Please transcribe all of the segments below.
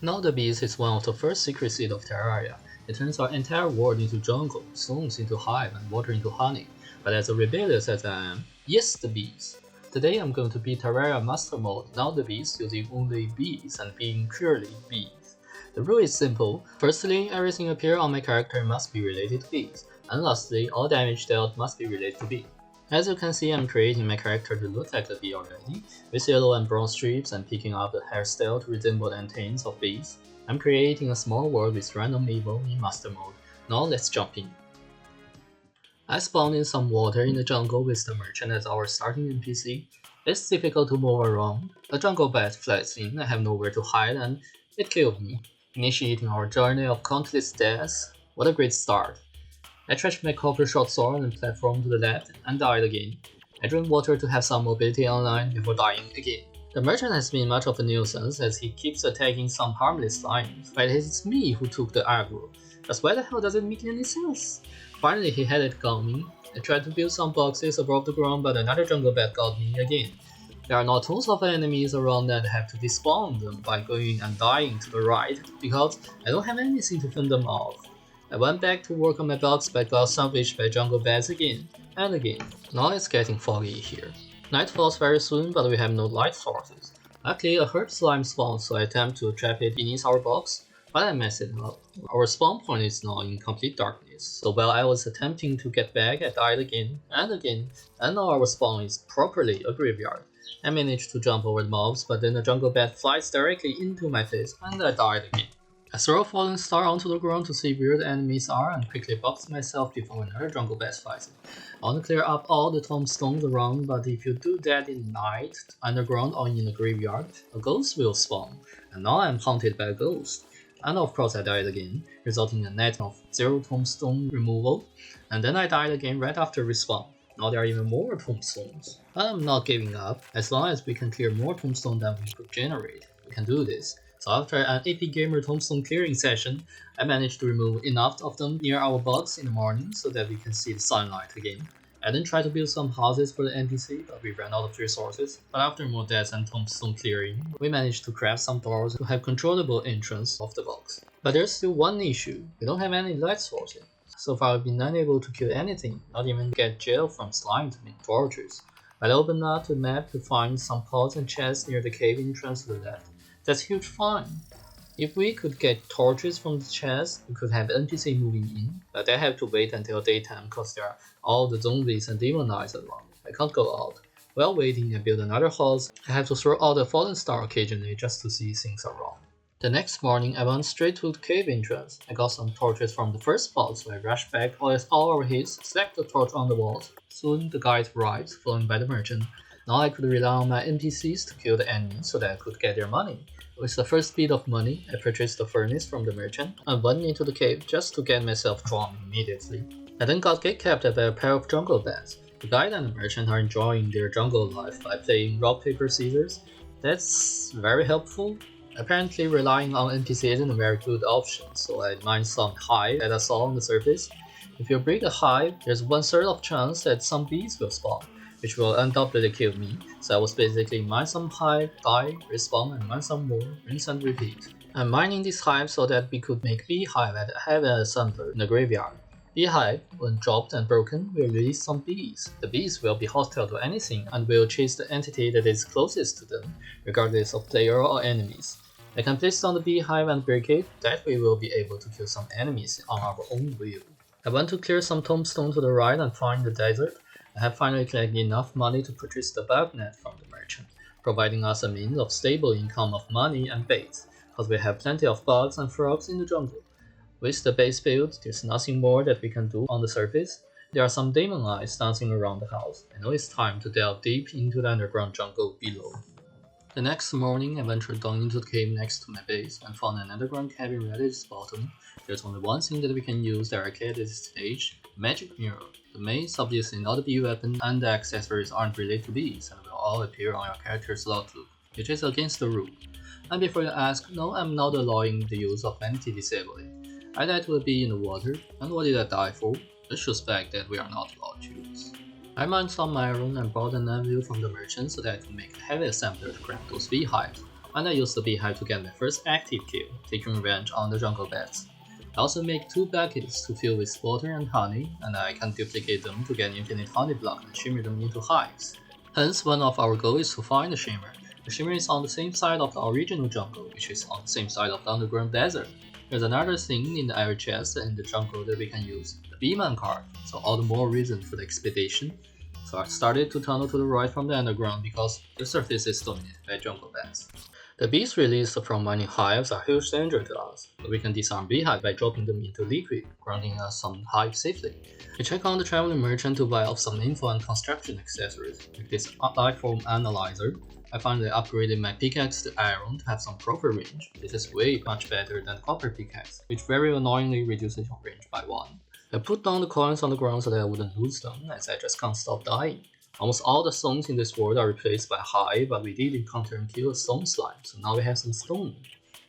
Now the Beast is one of the first secret seeds of Terraria. It turns our entire world into jungle, stones into hive, and water into honey. But as rebellious as I am, yes the Beast. Today I'm going to beat Terraria Master Mode, now the Beast using only bees and being purely bees. The rule is simple. Firstly, everything appear on my character must be related to bees, and lastly, all damage dealt must be related to bee. As you can see, I'm creating my character to look like a bee already, with yellow and brown stripes and picking up the hairstyle to resemble the antennas of bees. I'm creating a small world with random evil in master mode. Now let's jump in. I spawned in some water in the jungle with the merchant as our starting NPC. It's difficult to move around. A jungle bat flies in, I have nowhere to hide and it killed me, initiating our journey of countless deaths. What a great start. I trashed my copper short sword and platform to the left and died again. I drank water to have some mobility online before dying again. The merchant has been much of a nuisance as he keeps attacking some harmless slimes, but it's me who took the aggro. Just why the hell does it make any sense? Finally he had it got me. I tried to build some boxes above the ground but another jungle bat got me again. There are now tons of enemies around and I have to despawn them by going and dying to the right because I don't have anything to fend them off. I went back to work on my box but got sandwiched by jungle bats again and again. Now it's getting foggy here. Night falls very soon but we have no light sources. Luckily a herb slime spawns so I attempt to trap it beneath our box, but I messed it up. Our spawn point is now in complete darkness, so while I was attempting to get back I died again, and now our spawn is properly a graveyard. I managed to jump over the mobs but then a jungle bat flies directly into my face and I died again. I throw a fallen star onto the ground to see where the enemies are and quickly box myself before another jungle bat flies in. I want to clear up all the tombstones around, but if you do that in night, underground or in a graveyard, a ghost will spawn, and now I'm haunted by a ghost. And of course I died again, resulting in a net of 0 tombstone removal, and then I died again right after respawn. Now there are even more tombstones. But I'm not giving up. As long as we can clear more tombstone than we could generate, we can do this. So after an AP Gamer tombstone clearing session, I managed to remove enough of them near our box in the morning so that we can see the sunlight again. I then tried to build some houses for the NPC, but we ran out of resources. But after more deaths and tombstone clearing, we managed to craft some doors to have controllable entrance of the box. But there's still one issue, we don't have any light sources. So far I've been unable to kill anything, not even get gel from slime to make torches. But I opened up the map to find some pots and chests near the cave entrance to the left. That's huge fun. If we could get torches from the chest, we could have NPC moving in, but I have to wait until daytime cause there are all the zombies and demon eyes around. I can't go out. While waiting, I build another house. I have to throw out a fallen star occasionally just to see things around. The next morning, I went straight to the cave entrance. I got some torches from the first spot, so I rushed back, all our hits, slapped the torch on the walls. Soon the guide arrived, followed by the merchant. Now I could rely on my NPCs to kill the enemies so that I could get their money. With the first bit of money, I purchased the furnace from the merchant and went into the cave just to get myself drawn immediately. I then got gatekept by a pair of jungle bats. The guide and the merchant are enjoying their jungle life by playing rock paper scissors. That's very helpful. Apparently relying on NPC isn't a very good option, so I mined some hive that I saw on the surface. If you break a hive, there's 1/3 of chance that some bees will spawn, which will undoubtedly kill me, so I was basically mine some hive, die, respawn and mine some more, rinse and repeat. I'm mining this hive so that we could make beehive at have an assembler in the graveyard. Beehive, when dropped and broken, will release some bees. The bees will be hostile to anything and will chase the entity that is closest to them, regardless of player or enemies. I can place down the beehive and break it, that way we'll be able to kill some enemies on our own will. I went to clear some tombstone to the right and find the desert. I have finally collected enough money to purchase the bug net from the merchant, providing us a means of stable income of money and bait, cause we have plenty of bugs and frogs in the jungle. With the base build, there's nothing more that we can do on the surface. There are some demon eyes dancing around the house. I know it's time to delve deep into the underground jungle below. The next morning, I ventured down into the cave next to my base and found an underground cabin right at its bottom. There's only one thing that we can use directly at this stage, magic mirror. The mace, obviously not a bee weapon, and the accessories aren't related to bees and will all appear on your character's logbook, which is against the rule. And before you ask, no, I'm not allowing the use of vanity disabling. I died to a bee in the water, and what did I die for? The suspect that we are not allowed to use. I mined some iron and bought an anvil from the merchant so that I could make a heavy assembler to craft those beehives. and I used the beehive to get my first active kill, taking revenge on the jungle bats. I also make 2 buckets to fill with water and honey, and I can duplicate them to get infinite honey block and shimmer them into hives. Hence, one of our goals is to find the shimmer. The shimmer is on the same side of the original jungle, which is on the same side of the underground desert. There's another thing in the iron chest and in the jungle that we can use, the Beeman card, so all the more reason for the expedition. So I started to tunnel to the right from the underground because the surface is dominated by jungle bats. The bees released from mining hives are a huge danger to us, but we can disarm beehive by dropping them into liquid, granting us some hive safely. We check on the traveling merchant to buy off some info and construction accessories, like this lifeform analyzer. I finally upgraded my pickaxe to iron to have some proper range. This is way much better than copper pickaxe, which very annoyingly reduces your range by 1. I put down the coins on the ground so that I wouldn't lose them, as I just can't stop dying. Almost all the stones in this world are replaced by hive, but we did encounter and kill a stone slime, so now we have some stone.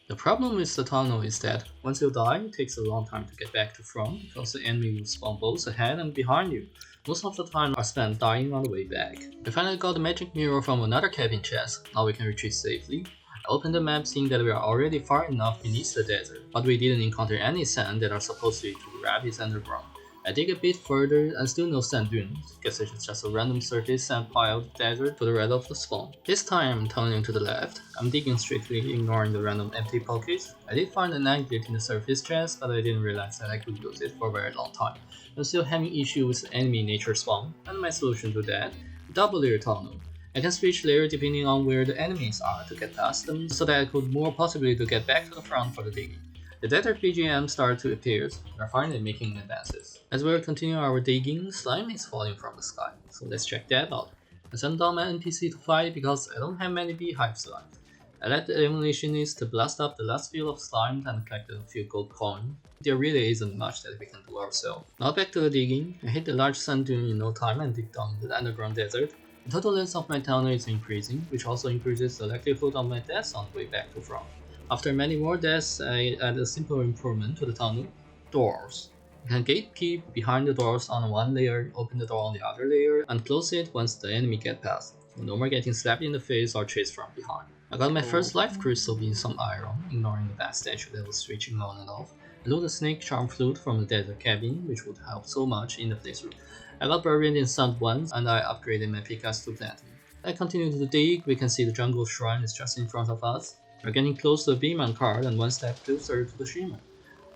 The problem with the tunnel is that once you die, it takes a long time to get back to front because the enemy will spawn both ahead and behind you. Most of the time are spent dying on the way back. We finally got the magic mirror from another cabin chest, now we can retreat safely. I opened the map seeing that we are already far enough beneath the desert, but we didn't encounter any sand that are supposed to be to rapids underground. I dig a bit further and still no sand dunes, guess it's just a random surface sand piled desert to the right of the spawn. This time I'm turning to the left, I'm digging strictly ignoring the random empty pockets. I did find an agate in the surface chest, but I didn't realize that I could use it for a very long time. I'm still having issue with the enemy nature spawn, and my solution to that, double layer tunnel. I can switch layer depending on where the enemies are to get past them, so that I could more possibly to get back to the front for the digging. The desert BGM started to appear, we are finally making advances. As we continue our digging, slime is falling from the sky, so let's check that out. I sent down my NPC to fight because I don't have many beehives left. I let the evolutionist blast up the last field of slime and collected a few gold coins. There really isn't much that we can do ourselves. Now back to the digging, I hit the large sand dune in no time and dig down into the underground desert. The total length of my tunnel is increasing, which also increases the likelihood of my deaths on the way back to front. After many more deaths, I add a simple improvement to the tunnel: doors. You can gatekeep behind the doors on one layer, open the door on the other layer, and close it once the enemy get past, so no more getting slapped in the face or chased from behind. I got my first life crystal being some iron, ignoring the bat statue that was switching on and off. I loot a snake charm flute from the desert cabin, which would help so much in the playthrough. I got buried in sand once, and I upgraded my pickaxe to platinum. I continue to dig, we can see the jungle shrine is just in front of us. We're getting close to the Beeman card and one step closer to the shimmer.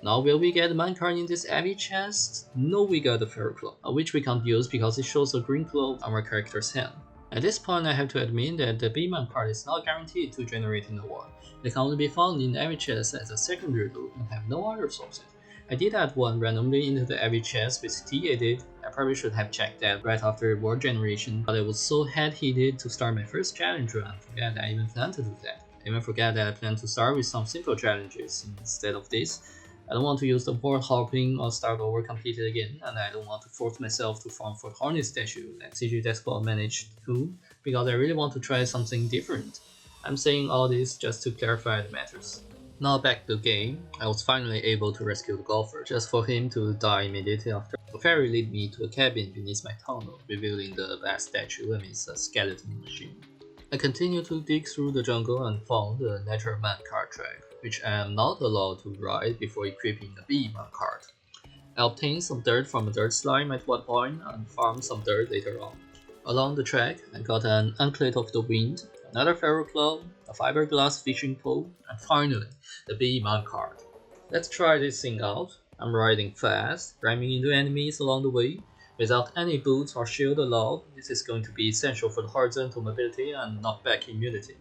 Now will we get the minecart in this heavy chest? No, we got the fairy claw, which we can't use because it shows a green claw on our character's hand. At this point I have to admit that the Beeman card is not guaranteed to generate in the world. It can only be found in every chest as a secondary loot and have no other sources. I did add one randomly into the every chest with T added. I probably should have checked that right after world generation, but I was so head-heated to start my first challenge run and forget that I even planned to do that. I even forget that I plan to start with some simple challenges instead of this. I don't want to use the board hopping or start over completed again, and I don't want to force myself to farm for the Hornet statue that CG Deskbot managed to, because I really want to try something different. I'm saying all this just to clarify the matters. Now back to the game, I was finally able to rescue the golfer, just for him to die immediately after. The fairy led me to a cabin beneath my tunnel, revealing the bat statue amidst a skeleton machine. I continued to dig through the jungle and found the natural man cart track, which I am not allowed to ride before equipping the Beeman cart. I obtained some dirt from a dirt slime at one point and farmed some dirt later on. Along the track, I got an anklet of the wind, another feral claw, a fiberglass fishing pole, and finally, the Beeman cart. Let's try this thing out. I'm riding fast, ramming into enemies along the way. Without any boots or shield allowed, this is going to be essential for the horizontal mobility and knockback immunity.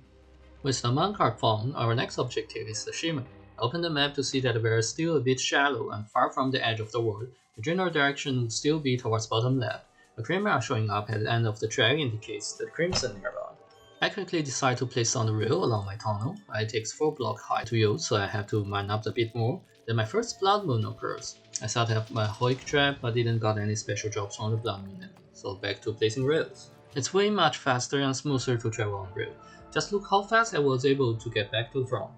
With the minecart found, our next objective is the shimmer. I open the map to see that we are still a bit shallow and far from the edge of the world. The general direction would still be towards bottom left. The creamer showing up at the end of the track indicates the crimson nearby. I quickly decide to place on the rail along my tunnel. It takes 4 block high to use, so I have to mine up a bit more. Then my first blood moon occurs. I set up my hoik trap but didn't got any special drops on the blood moon, so back to placing rails. It's way much faster and smoother to travel on rail. Just look how fast I was able to get back to the front.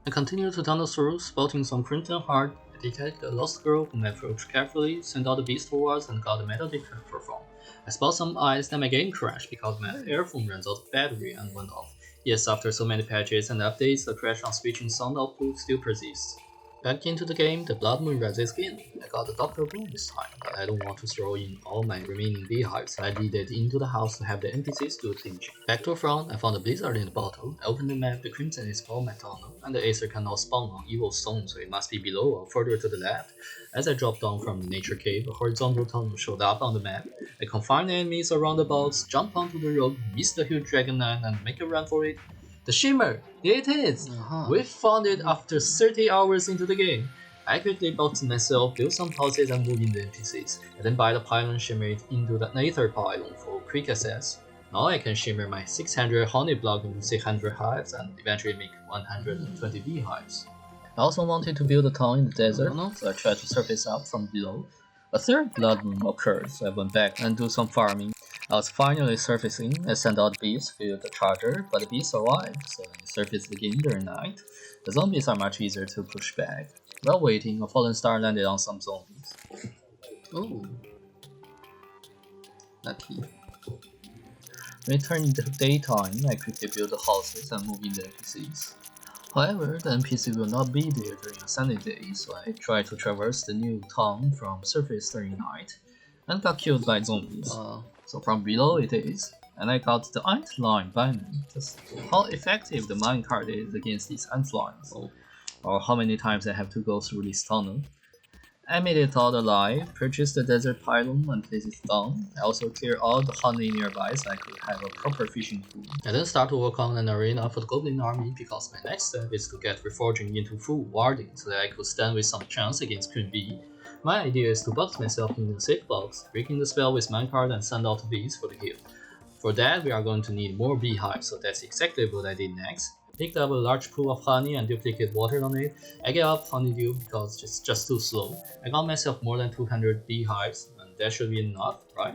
I continue to tunnel through, spotting some crimson heart. I detect a lost girl whom I approach carefully, send all the beasts towards and got a metal detector from. I spot some eyes, then my game crashed because my earphone runs out of battery and went off. Yes, after so many patches and updates, the crash on switching sound output still persists. Back into the game, the Blood Moon rises again. I got the Doctor Boom this time, but I don't want to throw in all my remaining beehives. I lead it into the house to have the NPCs do things. Back to front, I found a blizzard in the bottle. I opened the map, the Crimson is all my tunnel, and the Aether can now spawn on evil stone, so it must be below or further to the left. As I dropped down from the nature cave, a horizontal tunnel showed up on the map. I confine the enemies around the box, jump onto the rope, miss the huge dragon knight, and make a run for it. The Shimmer! Here it is! We found it after 30 hours into the game. I quickly boxed myself, built some houses and moved in the NPCs, and then buy the pylon shimmer it into the Nether pylon for quick access. Now I can shimmer my 600 honey block into 600 hives and eventually make 120 beehives. I also wanted to build a town in the desert, so I tried to surface up from below. A third blood moon occurred, so I went back and do some farming. I was finally surfacing. I sent out beasts with the charger, but the beasts survived, so I surfaced again during night. The zombies are much easier to push back. While waiting, a fallen star landed on some zombies. Oh, lucky. Returning to daytime, I quickly build the houses and move in the NPCs. However, the NPC will not be there during a sunny day, so I try to traverse the new town from surface during night, and got killed by zombies. So from below it is, and I got the antlion banner. Just how effective the minecart is against these antlions, or how many times I have to go through this tunnel. I made it out alive, purchased the desert pylon and placed it down. I also cleared all the honey nearby so I could have a proper fishing pool. I then start to work on an arena for the goblin army because my next step is to get reforging into full warding so that I could stand with some chance against Queen Bee. My idea is to box myself in a safe box, breaking the spell with minecart and send out bees for the heal. For that we are going to need more beehives, so that's exactly what I did next. Picked up a large pool of honey and duplicate water on it. I gave up honeydew because it's just too slow. I got myself more than 200 beehives, and that should be enough, right?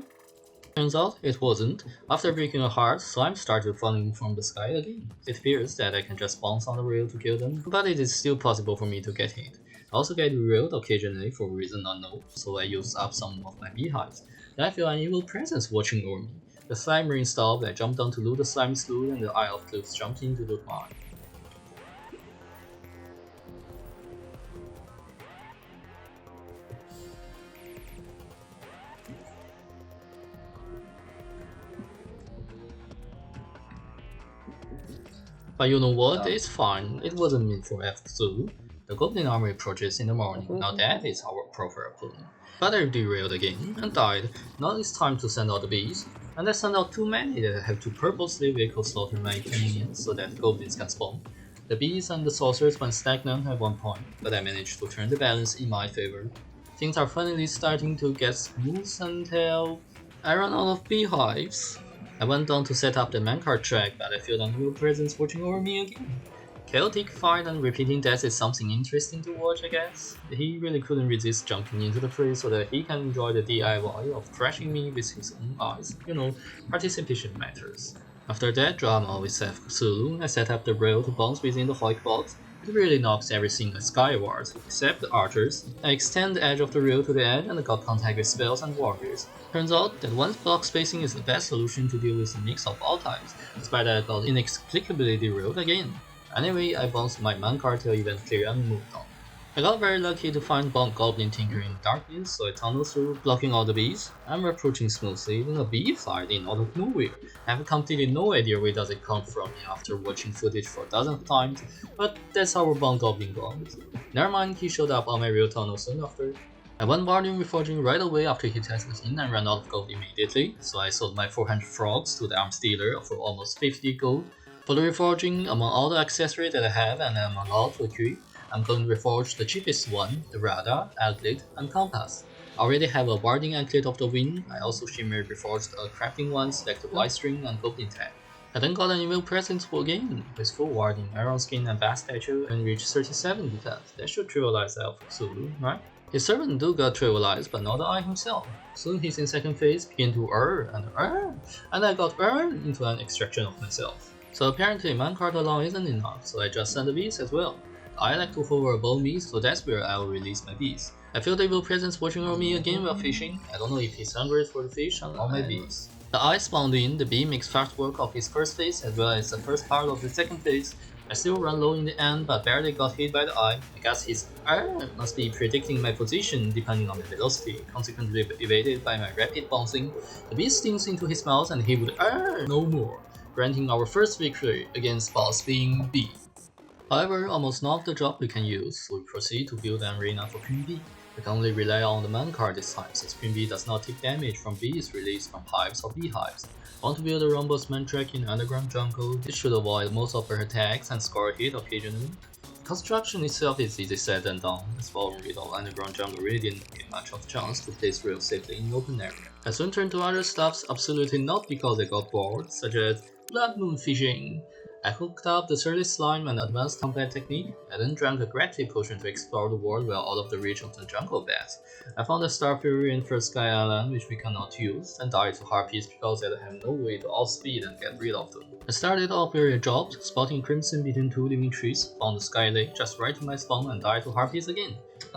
Turns out it wasn't. After breaking a heart, slime started falling from the sky again. It appears that I can just bounce on the rail to kill them, but it is still possible for me to get hit. I also get derailed occasionally for a reason unknown, so I used up some of my beehives. Then I feel an evil presence watching over me. The slime ring stopped, I jumped down to loot the slime slough, and the Eye of Cliffs jumped in to loot mine. But you know what? It's fine. It wasn't meant for F2. The goblin army approaches in the morning. Now that is our proper opponent. But I derailed again and died. Now it's time to send out the bees. And I send out too many that I have to purposely vehicle slaughter my minions so that goblins can spawn. The bees and the saucers went stagnant at one point, but I managed to turn the balance in my favor. Things are finally starting to get smooth until I run out of beehives. I went down to set up the minecart track, but I feel an evil presence watching over me again. Chaotic fight and repeating death is something interesting to watch, I guess. He really couldn't resist jumping into the fray so that he can enjoy the DIY of thrashing me with his own eyes. You know, participation matters. After that drama with Seth Cthulhu, I set up the rail to bounce within the Hoik box. It really knocks everything skywards, except the archers. I extend the edge of the rail to the edge and got contact with spells and warriors. Turns out that one block spacing is the best solution to deal with a mix of all types, despite that I got inexplicably derailed again. Anyway, I bounced my minecart till event clear and moved on. I got very lucky to find Bomb Goblin Tinker in the darkness, so I tunneled through, blocking all the bees. I'm approaching smoothly, then a bee fired in out of nowhere. I have completely no idea where does it come from after watching footage for dozens of times, but that's how Bomb Goblin goes. Never mind, he showed up on my real tunnel soon after. I went Warden Reforging right away after he tested in and ran out of gold immediately, so I sold my 400 frogs to the arms dealer for almost 50 gold. For the reforging, among all the accessories that I have and I'm allowed to equip, I'm going to reforge the cheapest one, the radar, anklet, and compass. I already have a warding anklet of the wind. I also shimmer reforged a crafting one, selected light string, and goblin tag. I then got an evil presence for again, with full warding, iron skin, and bat statue, and reached 37 defense. That should trivialize Elf Cthulhu, right? His servant do got trivialized, but not the eye himself. Soon he's in second phase, begin to and I got into an extraction of myself. So apparently minecart alone isn't enough, so I just send the bees as well. I like to hover above me, so that's where I will release my bees. I feel the evil presence watching over me again while fishing. I don't know if he's hungry for the fish or my bees. The eye spawned in, the Bee makes fast work of his first phase as well as the first part of the second phase. I still run low in the end, but barely got hit by the eye. I guess his must be predicting my position depending on the velocity, consequently evaded by my rapid bouncing. The Bee stings into his mouth and he would no more, granting our first victory against boss being Bee. However, almost none of the job we can use, so we proceed to build an arena for Queen Bee. We can only rely on the man card this time, since Queen Bee does not take damage from bees released from hives or beehives. I want to build a robust man track in underground jungle. This should avoid most of her attacks and score a hit occasionally. Construction itself is easy said than done, as following it all underground jungle really didn't get much of a chance to place real safely in the open area. I soon turned to other stuffs, absolutely not because I got bored, such as blood moon fishing. I hooked up the Surly Slime and advanced combat technique. I then drank a gravity potion to explore the world well out of the reach of the jungle bats. I found a Star Fury and First Sky Island which we cannot use, and died to harpies because I have no way to outspeed and get rid of them. I started off very absorbed, spotting crimson between two living trees, found the Sky Lake just right to my spawn and died to harpies again.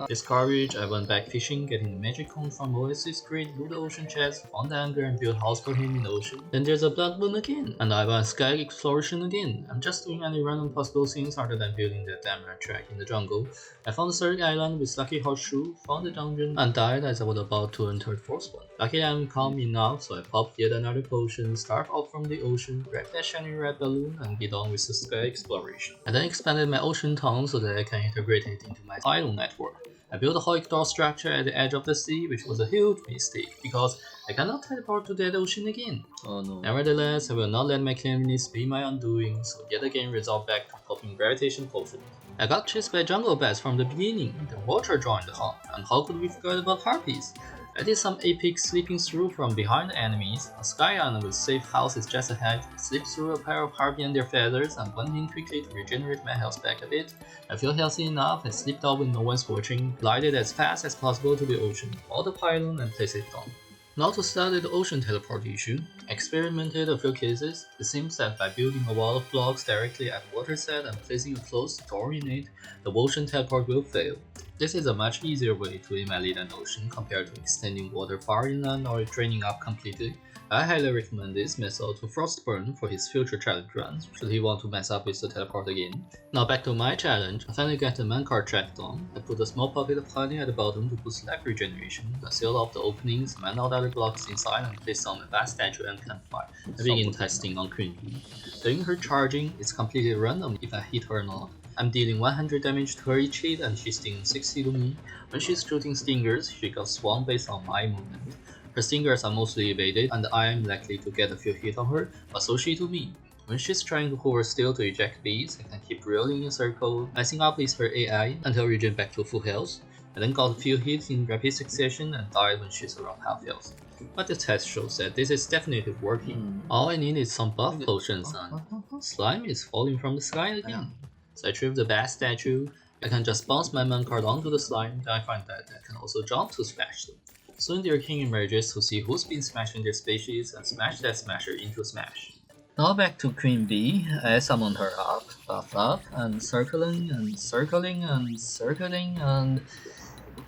Discouraged, I went back fishing, getting the magic cone from Oasis Creek, blew the ocean chest, found the anchor and built a house for him in the ocean. Then there's a blood moon again, and I went sky exploration again. I'm just doing any random possible things other than building that damn rat track in the jungle. I found the third island with Lucky Horseshoe, found the dungeon, and died as I was about to enter the fourth one. Luckily I'm calm enough, so I popped yet another potion, start off from the ocean, grab that shiny red balloon, and get on with the sky exploration. I then expanded my ocean town so that I can integrate it into my tidal network. I built a Hoik door structure at the edge of the sea, which was a huge mistake, because I cannot teleport to that ocean again. Oh no. Nevertheless, I will not let my cleanliness be my undoing, so yet again resort back to popping gravitation potions. I got chased by jungle bats from the beginning, the water joined the hunt, and how could we forget about harpies? I did some epic sleeping through from behind the enemies, a sky island with safe houses just ahead, slipped through a pair of harpy and their feathers, and went in quickly to regenerate my health back a bit. I feel healthy enough, I slipped out when no one's watching, glided as fast as possible to the ocean, bought the pylon and placed it down. Now to study the ocean teleport issue, I experimented a few cases. It seems that by building a wall of blocks directly at the water set and placing a closed door in it, the ocean teleport will fail. This is a much easier way to invalidate an ocean compared to extending water far inland or draining up completely. I highly recommend this method to Frostburn for his future challenge runs, should he want to mess up with the teleport again. Now back to my challenge, I finally get the man card track done. I put a small pocket of honey at the bottom to boost life regeneration, I seal off the openings, man out other blocks inside and place down my vast statue and campfire. I begin testing on Queen Bee. During her charging, it's completely random if I hit her or not. I'm dealing 100 damage to her each hit and she's dealing 60 to me. When she's shooting stingers, she got swung based on my movement. Her stingers are mostly evaded, and I am likely to get a few hits on her, but so she to me. When she's trying to hover still to eject bees, I can keep rolling in a circle, messing up with her AI until regen back to full health. I then got a few hits in rapid succession and died when she's around half health. But the test shows that this is definitely working. All I need is some buff potions and slime is falling from the sky again. So I trip the bat statue, I can just bounce my man card onto the slime, then I find that I can also jump to smash them. Soon their king emerges to see who's been smashing their species and smash that smasher into smash. Now back to Queen Bee, I summon her up, buff up, and circling and circling and circling and...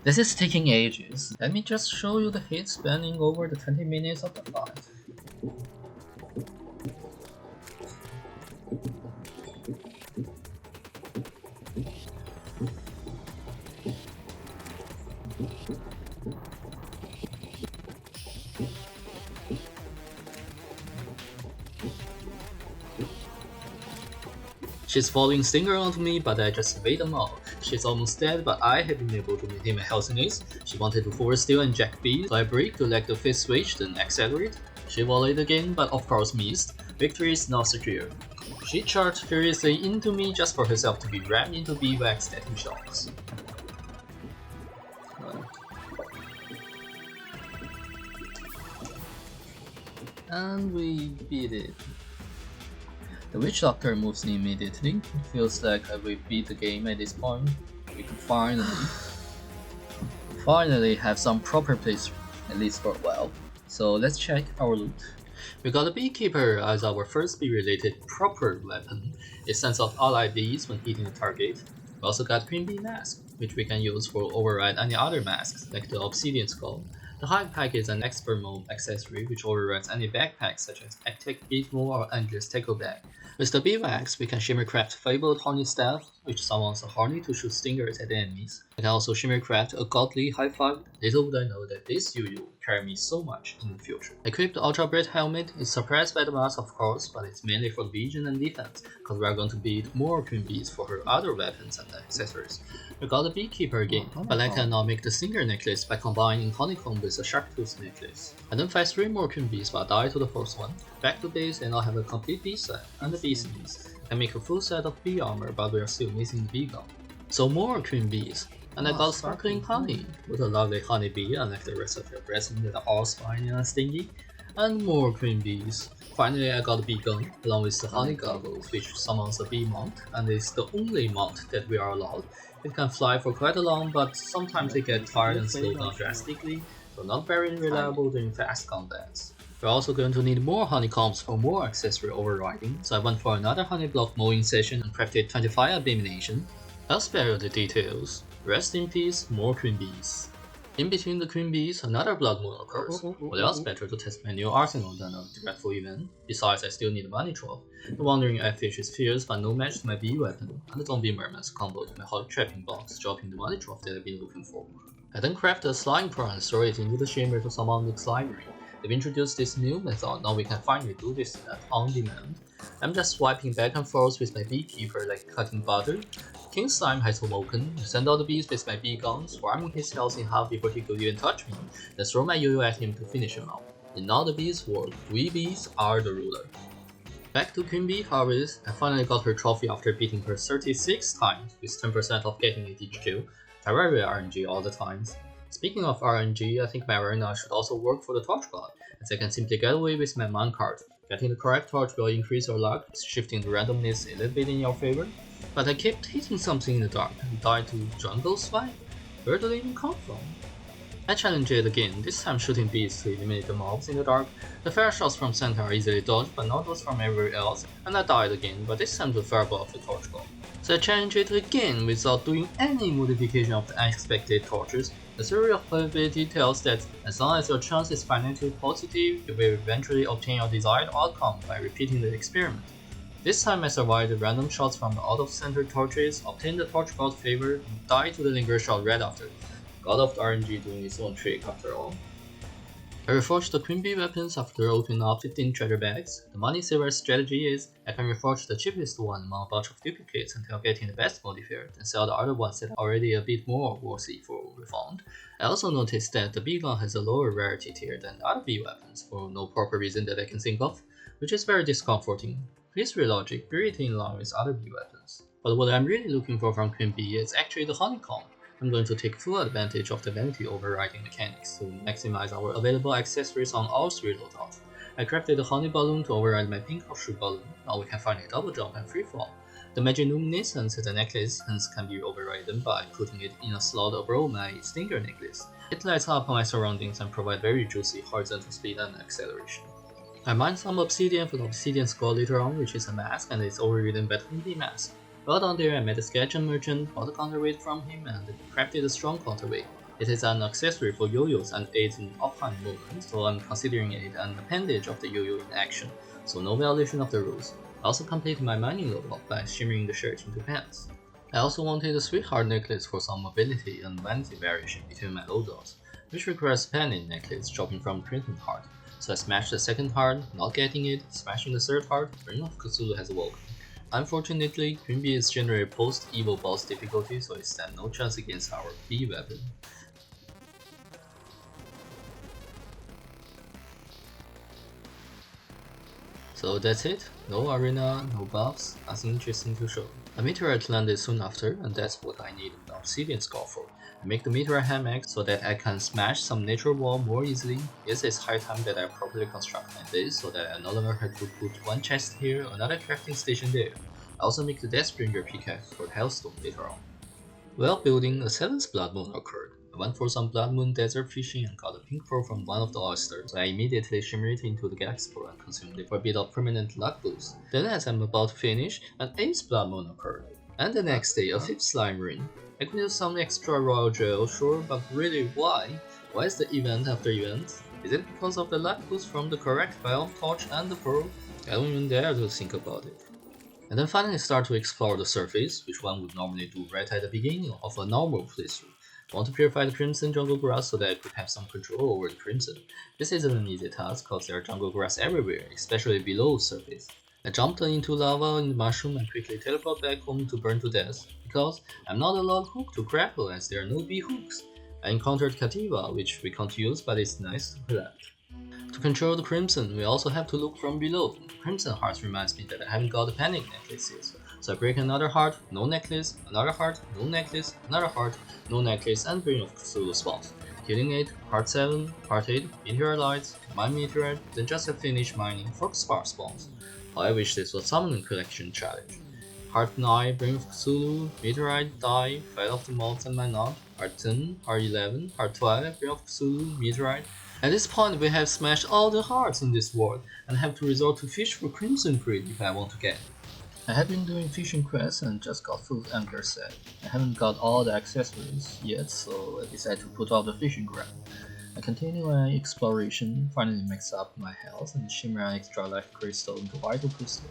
This is taking ages. Let me just show you the hits spanning over the 20 minutes of the fight. She's following Stinger onto me, but I just evade them all. She's almost dead, but I have been able to maintain my healthiness. She wanted to forward steal and jack B, so I break to let the fifth switch, then accelerate. She volleyed again, but of course missed. Victory is not secure. She charged furiously into me just for herself to be rammed into bivouac static shocks. And we beat it. The Witch Doctor moves in immediately. It feels like we beat the game at this point. We could finally have some proper playthrough, at least for a while. So let's check our loot. We got a Beekeeper as our first bee-related proper weapon. It sends off allied bees when hitting a target. We also got Queen Bee Mask, which we can use for override any other masks, like the Obsidian Skull. The High Pack is an expert mode accessory which overrides any backpack such as Actic Beat Mode or Endless Tackle Bag. With the Beewax, we can shimmercraft fabled horny staff, which summons a horny to shoot stingers at enemies. We can also shimmercraft a godly high five. Little would I know that this yo-yo will carry me so much in the future. Equip the Ultra Bread helmet. It's suppressed by the mass of course, but it's mainly for vision and defense, because we are going to beat more Queen Bees for her other weapons and accessories. We got the Beekeeper again, but I can now make the Stinger necklace by combining Honeycomb with a Sharktooth necklace. I then fight 3 more Queen Bees but die to the first one. Back to base and I'll have a complete bee set and the bee sleeves. I can make a full set of bee armor but we are still missing the bee gun. So more Queen Bees. And I got sparkling honey. What a lovely honey bee, unlike the rest of your resin that are all spiny and stingy. And more Queen Bees. Finally I got the bee gun, along with the honey goggles, which summons a bee mount, and is the only mount that we are allowed. It can fly for quite a long, but sometimes it gets tired and slow down drastically, so not very reliable during fast combats. We're also going to need more honeycombs for more accessory overriding, so I went for another honey block mowing session and crafted 25 abomination. I'll spare you the details. Rest in peace, more Queen Bees. In between the Queen Bees, another Blood Moon occurs. What else better to test my new arsenal than a dreadful event? Besides, I still need a money trove. The Wandering Eyefish is fierce but no match to my bee weapon, and the Zombie Merman's combo to my hot trapping box, dropping the money trove that I've been looking for. I then craft a slime prawn and throw it into the shimmer to summon the slime ring. They've introduced this new method, now we can finally do this on demand. I'm just swiping back and forth with my beekeeper like cutting butter. King Slime has awoken, send out the bees with my bee gun, swarming his health in half before he could even touch me, then throw my yo-yo at him to finish him off. In all the bees' world, we bees are the ruler. Back to Queen Bee Harvest, I finally got her trophy after beating her 36 times, with 10% of getting it each kill. Terraria RNG all the times. Speaking of RNG, I think my arena should also work for the Torch God, as I can simply get away with my minecart. Getting the correct torch will increase your luck, shifting the randomness a little bit in your favor. But I kept hitting something in the dark and died to jungle spike? Where did they even come from? I challenge it again, this time shooting bees to eliminate the mobs in the dark. The fire shots from center are easily dodged, but not those from everywhere else, and I died again, but this time to the fireball of the torch god. So I challenge it again without doing any modification of the unexpected torches. The theory of probability tells that as long as your chance is financially positive, you will eventually obtain your desired outcome by repeating the experiment. This time I survived the random shots from the out-of-center torches, obtained the torch god's favor, and died to the linger shot right after. God of the RNG doing its own trick after all. I reforged the Queen Bee weapons after opening up 15 treasure bags. The money saver strategy is I can reforge the cheapest one among a bunch of duplicates until getting the best modifier, then sell the other ones that are already a bit more worthy for refund. I also noticed that the bee gun has a lower rarity tier than the other bee weapons for no proper reason that I can think of, which is very discomforting. Please relogic, bury it in line with other bee weapons. But what I'm really looking for from Queen Bee is actually the honeycomb. I'm going to take full advantage of the vanity overriding mechanics to maximize our available accessories on all 3 loadouts. I crafted a honey balloon to override my pink horseshoe balloon, now we can finally double jump and freefall. The magic luminescence as a necklace hence can be overridden by putting it in a slot above my stinger necklace. It lights up my surroundings and provides very juicy horizontal speed and acceleration. I mined some obsidian for the obsidian skull later on, which is a mask and is overridden by the Queen Bee mask. Well down there I met a skeleton merchant, bought a counterweight from him and crafted a strong counterweight. It is an accessory for yo-yos and aids in offhand movement, so I'm considering it an appendage of the yo-yo in action, so no violation of the rules. I also completed my mining loadout by shimmering the shirt into pants. I also wanted a sweetheart necklace for some mobility and vanity variation between my loadouts, which requires a pendant necklace dropping from Crimson Heart. So I smashed the second heart, not getting it, smashing the third heart, Ring of Cthulhu has awoken. Unfortunately, Queen Bee is generally post-evil boss difficulty, so it stands no chance against our bee weapon. So that's it, no arena, no buffs, nothing interesting to show. A meteorite landed soon after, and that's what I need an obsidian skull for. I make the meteorite hammock so that I can smash some natural wall more easily. Yes, it's high time that I properly construct my base so that I no longer have to put one chest here, another crafting station there. I also make the Deathbringer pickaxe for the Hellstone later on. While building, a 7th Blood Moon occurred. I went for some Blood Moon desert fishing and got a pink pearl from one of the oysters, so I immediately shimmered it into the Galaxy and consumed it for a bit of permanent luck boost. Then as I'm about to finish, an 8th Blood Moon occurred. And the next day, a 5th slime ring. I could use some extra royal gel, sure, but really why? Why is the event after event? Is it because of the life boost from the correct biome torch and the pearl? I don't even dare to think about it. And then finally start to explore the surface, which one would normally do right at the beginning of a normal playthrough. I want to purify the crimson jungle grass so that I could have some control over the crimson. This isn't an easy task cause there are jungle grass everywhere, especially below the surface. I jumped into lava in the mushroom and quickly teleport back home to burn to death, because I'm not allowed hook to grapple as there are no bee hooks. I encountered Kativa, which we can't use but it's nice to collect. To control the Crimson, we also have to look from below. Crimson Hearts reminds me that I haven't got the Panic necklaces. So I break another heart, no necklace, another heart, no necklace, another heart, no necklace, and Brain of Cthulhu spawns. Killing 8, Heart 7, Heart 8, Meteor Lights, Mine Meteorite, then just finish mining for Spark spawns. I wish this was Summon Collection challenge. Heart 9, Brain of Cthulhu, Meteorite, Die, Fight of the Moths and my Knot, Heart 10, Heart 11, Heart 12, Brain of Cthulhu, Meteorite. At this point we have smashed all the hearts in this world and have to resort to fish for Crimson Breed if I want to get it. I have been doing fishing quests and just got full anchor set. I haven't got all the accessories yet, so I decided to put out the fishing grab. I continue my exploration, finally mix up my health and shimmer an extra life crystal into vital crystal.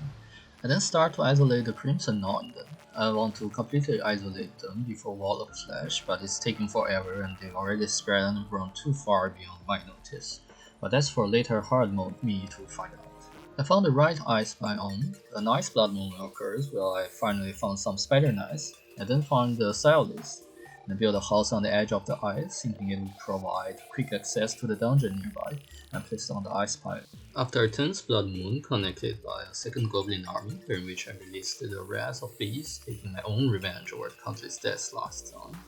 I then start to isolate the Crimson now and then. I want to completely isolate them before Wall of Flash, but it's taking forever and they've already spread and grown too far beyond my notice. But that's for later hard mode me to find out. I found the right ice biome. A nice blood moon occurs where I finally found some spider knights. I then found the Cylus and built a house on the edge of the ice, thinking it would provide quick access to the dungeon nearby, and placed on the ice pile. After a tense blood moon connected by a second goblin army, during which I released the wrath of beasts, taking my own revenge over the country's deaths last time,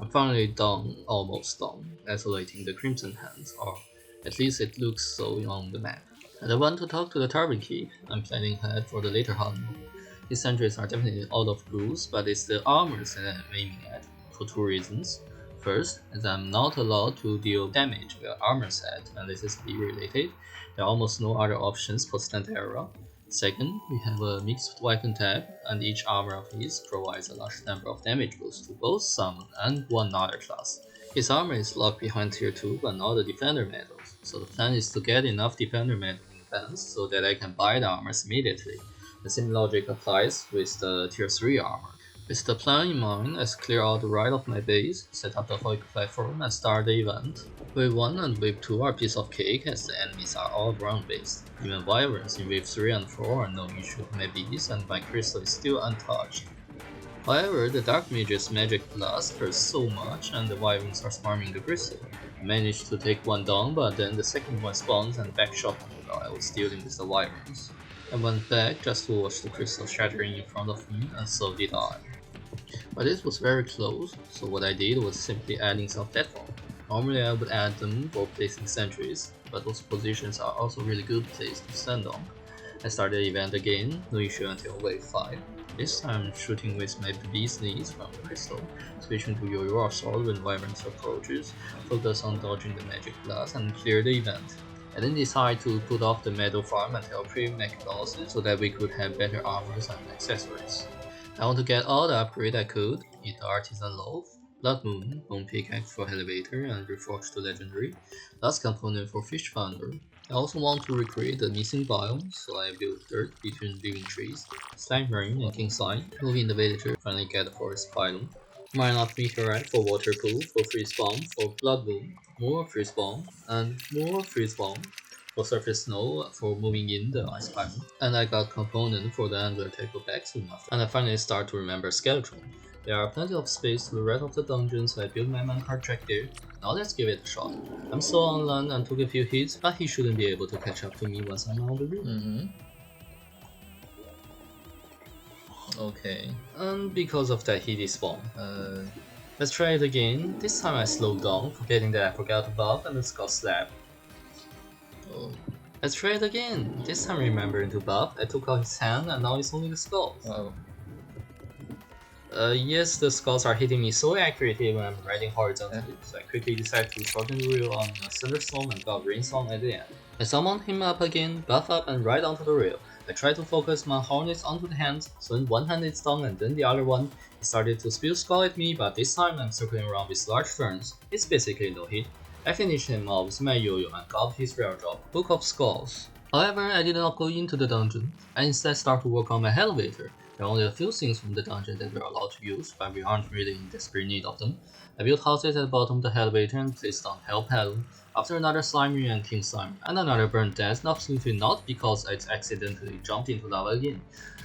I'm finally done, almost done, isolating the Crimson Hands, or at least it looks so on the map. And I want to talk to the Turban Keep. I'm planning ahead for the later hard mode. These sentries are definitely out of rules, but it's the armors that I'm aiming at, for two reasons. First, as I'm not allowed to deal damage via armor set, and this is Bee related, there are almost no other options for standard era. Second, we have a mixed weapon tab, and each armor of these provides a large number of damage boosts to both summon and one other class. His armor is locked behind tier 2 but not the defender medals, so the plan is to get enough defender medals in advance so that I can buy the armors immediately. The same logic applies with the tier 3 armor. With the plan in mind, I clear out the right of my base, set up the Hoik platform and start the event. Wave 1 and Wave 2 are a piece of cake as the enemies are all ground based. Even wyverns in Wave 3 and 4 are no issue with my bees and my crystal is still untouched. However, the Dark Mage's magic blast hurts so much and the wyverns are swarming the crystal. I managed to take one down, but then the second one spawns and backshot me while I was dealing with the wyverns. I went back just to watch the crystal shattering in front of me, and so did I. But this was very close, so what I did was simply adding some platform. Normally I would add them for placing sentries, but those positions are also really good places to stand on. I started the event again, no issue until wave 5. This time shooting with my bee's knees from the crystal, switching to your sword when wyverns approaches, focus on dodging the magic blast and clear the event. I then decided to put off the metal farm until pre-mech losses so that we could have better armors and accessories. I want to get all the upgrade I could, eat the artisan loaf, blood moon, bone pickaxe for elevator and reforge to legendary, last component for fish founder. I also want to recreate the missing biome, so I built dirt between living trees, slime rain and king sign, move in the villager, finally get the forest biome. Mine up meteorite for water pool, for free spawn, for blood moon, more free spawn, and more free spawn. For surface snow for moving in the ice biome, and I got component for the angler tackle back soon after. And I finally start to remember Skeleton. There are plenty of space to the right of the dungeon, so I built my minecart track there. Now let's give it a shot. I'm slow on land and took a few hits, but he shouldn't be able to catch up to me once I'm on the route. Okay. And because of that he despawned. Let's try it again. This time I slowed down, forgetting that I forgot the buff and the skull slap. Oh. Let's try it again. This time remembering to buff, I took out his hand and now it's only the skulls. Oh. Yes, the skulls are hitting me so accurately when I'm riding horizontally, so I quickly decided to shorten the rail on a thunderstorm and got rainstorm at the end. I summoned him up again, buff up and ride onto the rail. I tried to focus my harness onto the hands, so in one hand it's down and then the other one. He started to spew skull at me, but this time I'm circling around with large turns. It's basically no hit. I finished him off with my yo-yo and got his rare job, Book of Skulls. However, I did not go into the dungeon. I instead started to work on my elevator. There are only a few things from the dungeon that we are allowed to use, but we aren't really in desperate need of them. I built houses at the bottom of the elevator and placed down Hell Paddle. After another Slimery and King Slime, and another burnt death, absolutely not because I accidentally jumped into lava again.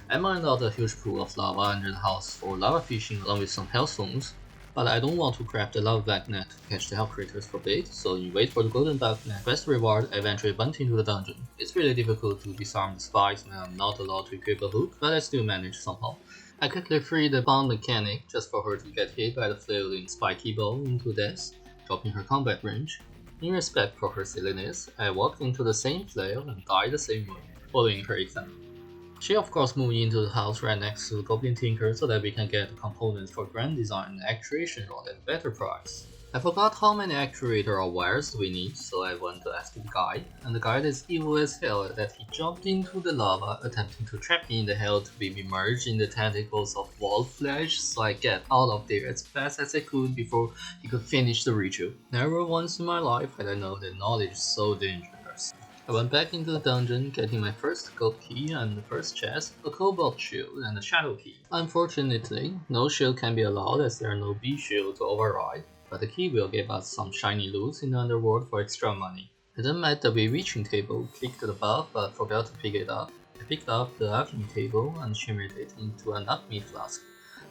I mined out a huge pool of lava under the house for lava fishing along with some hellstones. But I don't want to craft the lava back net to catch the hell critters for bait, so you wait for the golden back net quest reward. I eventually went into the dungeon. It's really difficult to disarm the spies when I'm not allowed to equip a hook, but I still managed somehow. I quickly freed the bound mechanic just for her to get hit by the flailing spiky ball into death, dropping her combat range. In respect for her silliness, I walked into the same flail and died the same way, following her example. She of course moved into the house right next to the Goblin Tinker so that we can get the components for grand design and actuation rod at a better price. I forgot how many actuator or wires we need, so I went to ask the guide, and the guide is evil as hell that he jumped into the lava attempting to trap me in the hell to be immersed in the tentacles of wall flesh so I get out of there as fast as I could before he could finish the ritual. Never once in my life had I known that knowledge is so dangerous. I went back into the dungeon, getting my first gold key and the first chest, a cobalt shield, and a shadow key. Unfortunately, no shield can be allowed as there are no B shield to override, but the key will give us some shiny loot in the underworld for extra money. I then met the bewitching table, clicked the buff but forgot to pick it up. I picked up the alchemy table and shimmered it into a nut meat flask.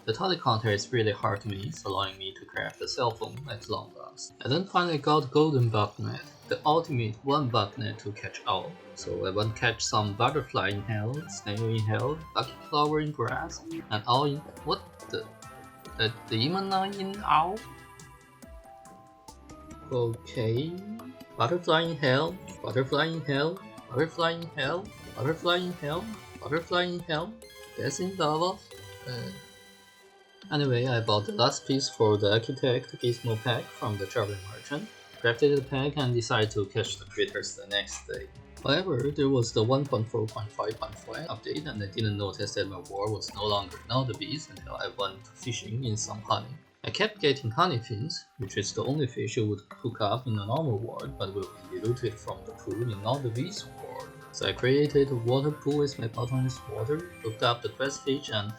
The tonic counter is really hard to miss, allowing me to craft a cell phone at long last. I then finally got golden bug net, the ultimate one bug net to catch all. So I went catch some butterfly in hell, snail in hell, lucky flower in grass, and owl in what the demon in owl? Okay. Butterfly in hell, butterfly in hell, butterfly in hell, butterfly in hell, butterfly in hell, death in lava. Anyway, I bought the last piece for the Architect Gizmo pack from the Traveling Merchant, crafted the pack and decided to catch the critters the next day. However, there was the 1.4.5.5 update and I didn't notice that my world was no longer the bees until I went fishing in some honey. I kept getting honey fins, which is the only fish you would hook up in a normal world but will be diluted from the pool in not the bees world. So I created a water pool with my bottomless water, hooked up the quest fish and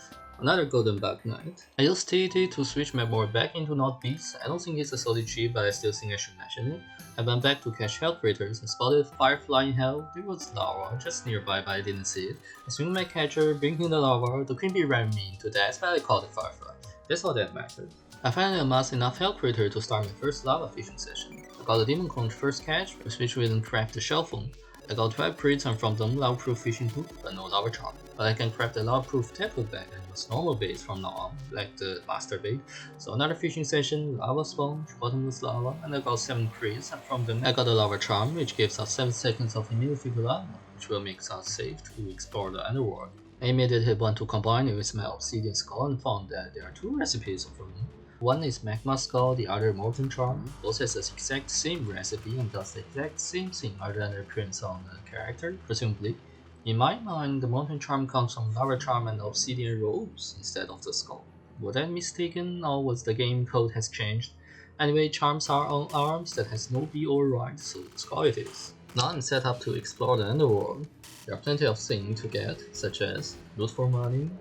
another golden bug knight. I used TT to switch my board back into not beasts. I don't think it's a solid cheat, but I still think I should mention it. I went back to catch hell critters and spotted firefly in hell. There was lava just nearby, but I didn't see it. I swung my catcher, bringing the lava. The creepy ran me into death, but I caught the firefly. That's all that mattered. I finally amassed enough hell critter to start my first lava fishing session. I got the demon conch first catch, with which we then craft the shell phone. I got 12 crits and from them lava-proof fishing hook, but no lava charm. But I can craft a lava-proof tackle bag and use normal baits from now on, like the master bait. So another fishing session, lava sponge, bottomless lava, and I got 7 crits and from them I got a lava charm which gives us 7 seconds of immunity to lava, which will make us safe to explore the underworld. I immediately went to combine it with my obsidian skull and found that there are 2 recipes for them. One is Magma Skull, the other Molten Charm. Both has the exact same recipe and does the exact same thing other than the appearance on the character, presumably. In my mind, the Molten Charm comes from Lava Charm and Obsidian Robes instead of the skull. Was I mistaken, or was the game code has changed? Anyway, charms are on arms that has no B override, so skull it is. Now I'm set up to explore the underworld. There are plenty of things to get, such as loot for money,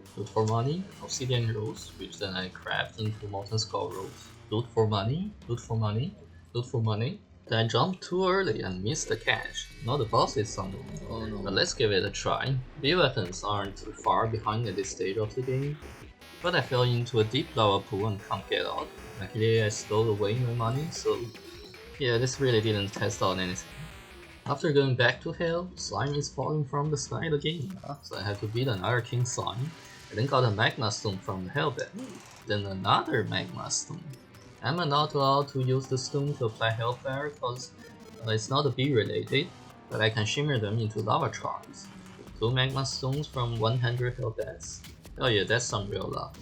obsidian rolls, which then I craft into molten skull rolls. Loot for money, loot for money, loot for money. Then I jumped too early and missed the catch. Now the boss is somewhere. Oh no. But let's give it a try. Bee weapons aren't too far behind at this stage of the game. But I fell into a deep lava pool and can't get out. Luckily I stole away my money, so yeah, this really didn't test out anything. After going back to hell, slime is falling from the sky again, so I had to beat another king slime. I then got a magma stone from the hell bed, then another magma stone. I'm not allowed to use the stone to apply hellfire because it's not a bee related, but I can shimmer them into lava charms. 2 magma stones from 100 hell beds. Oh yeah, that's some real luck.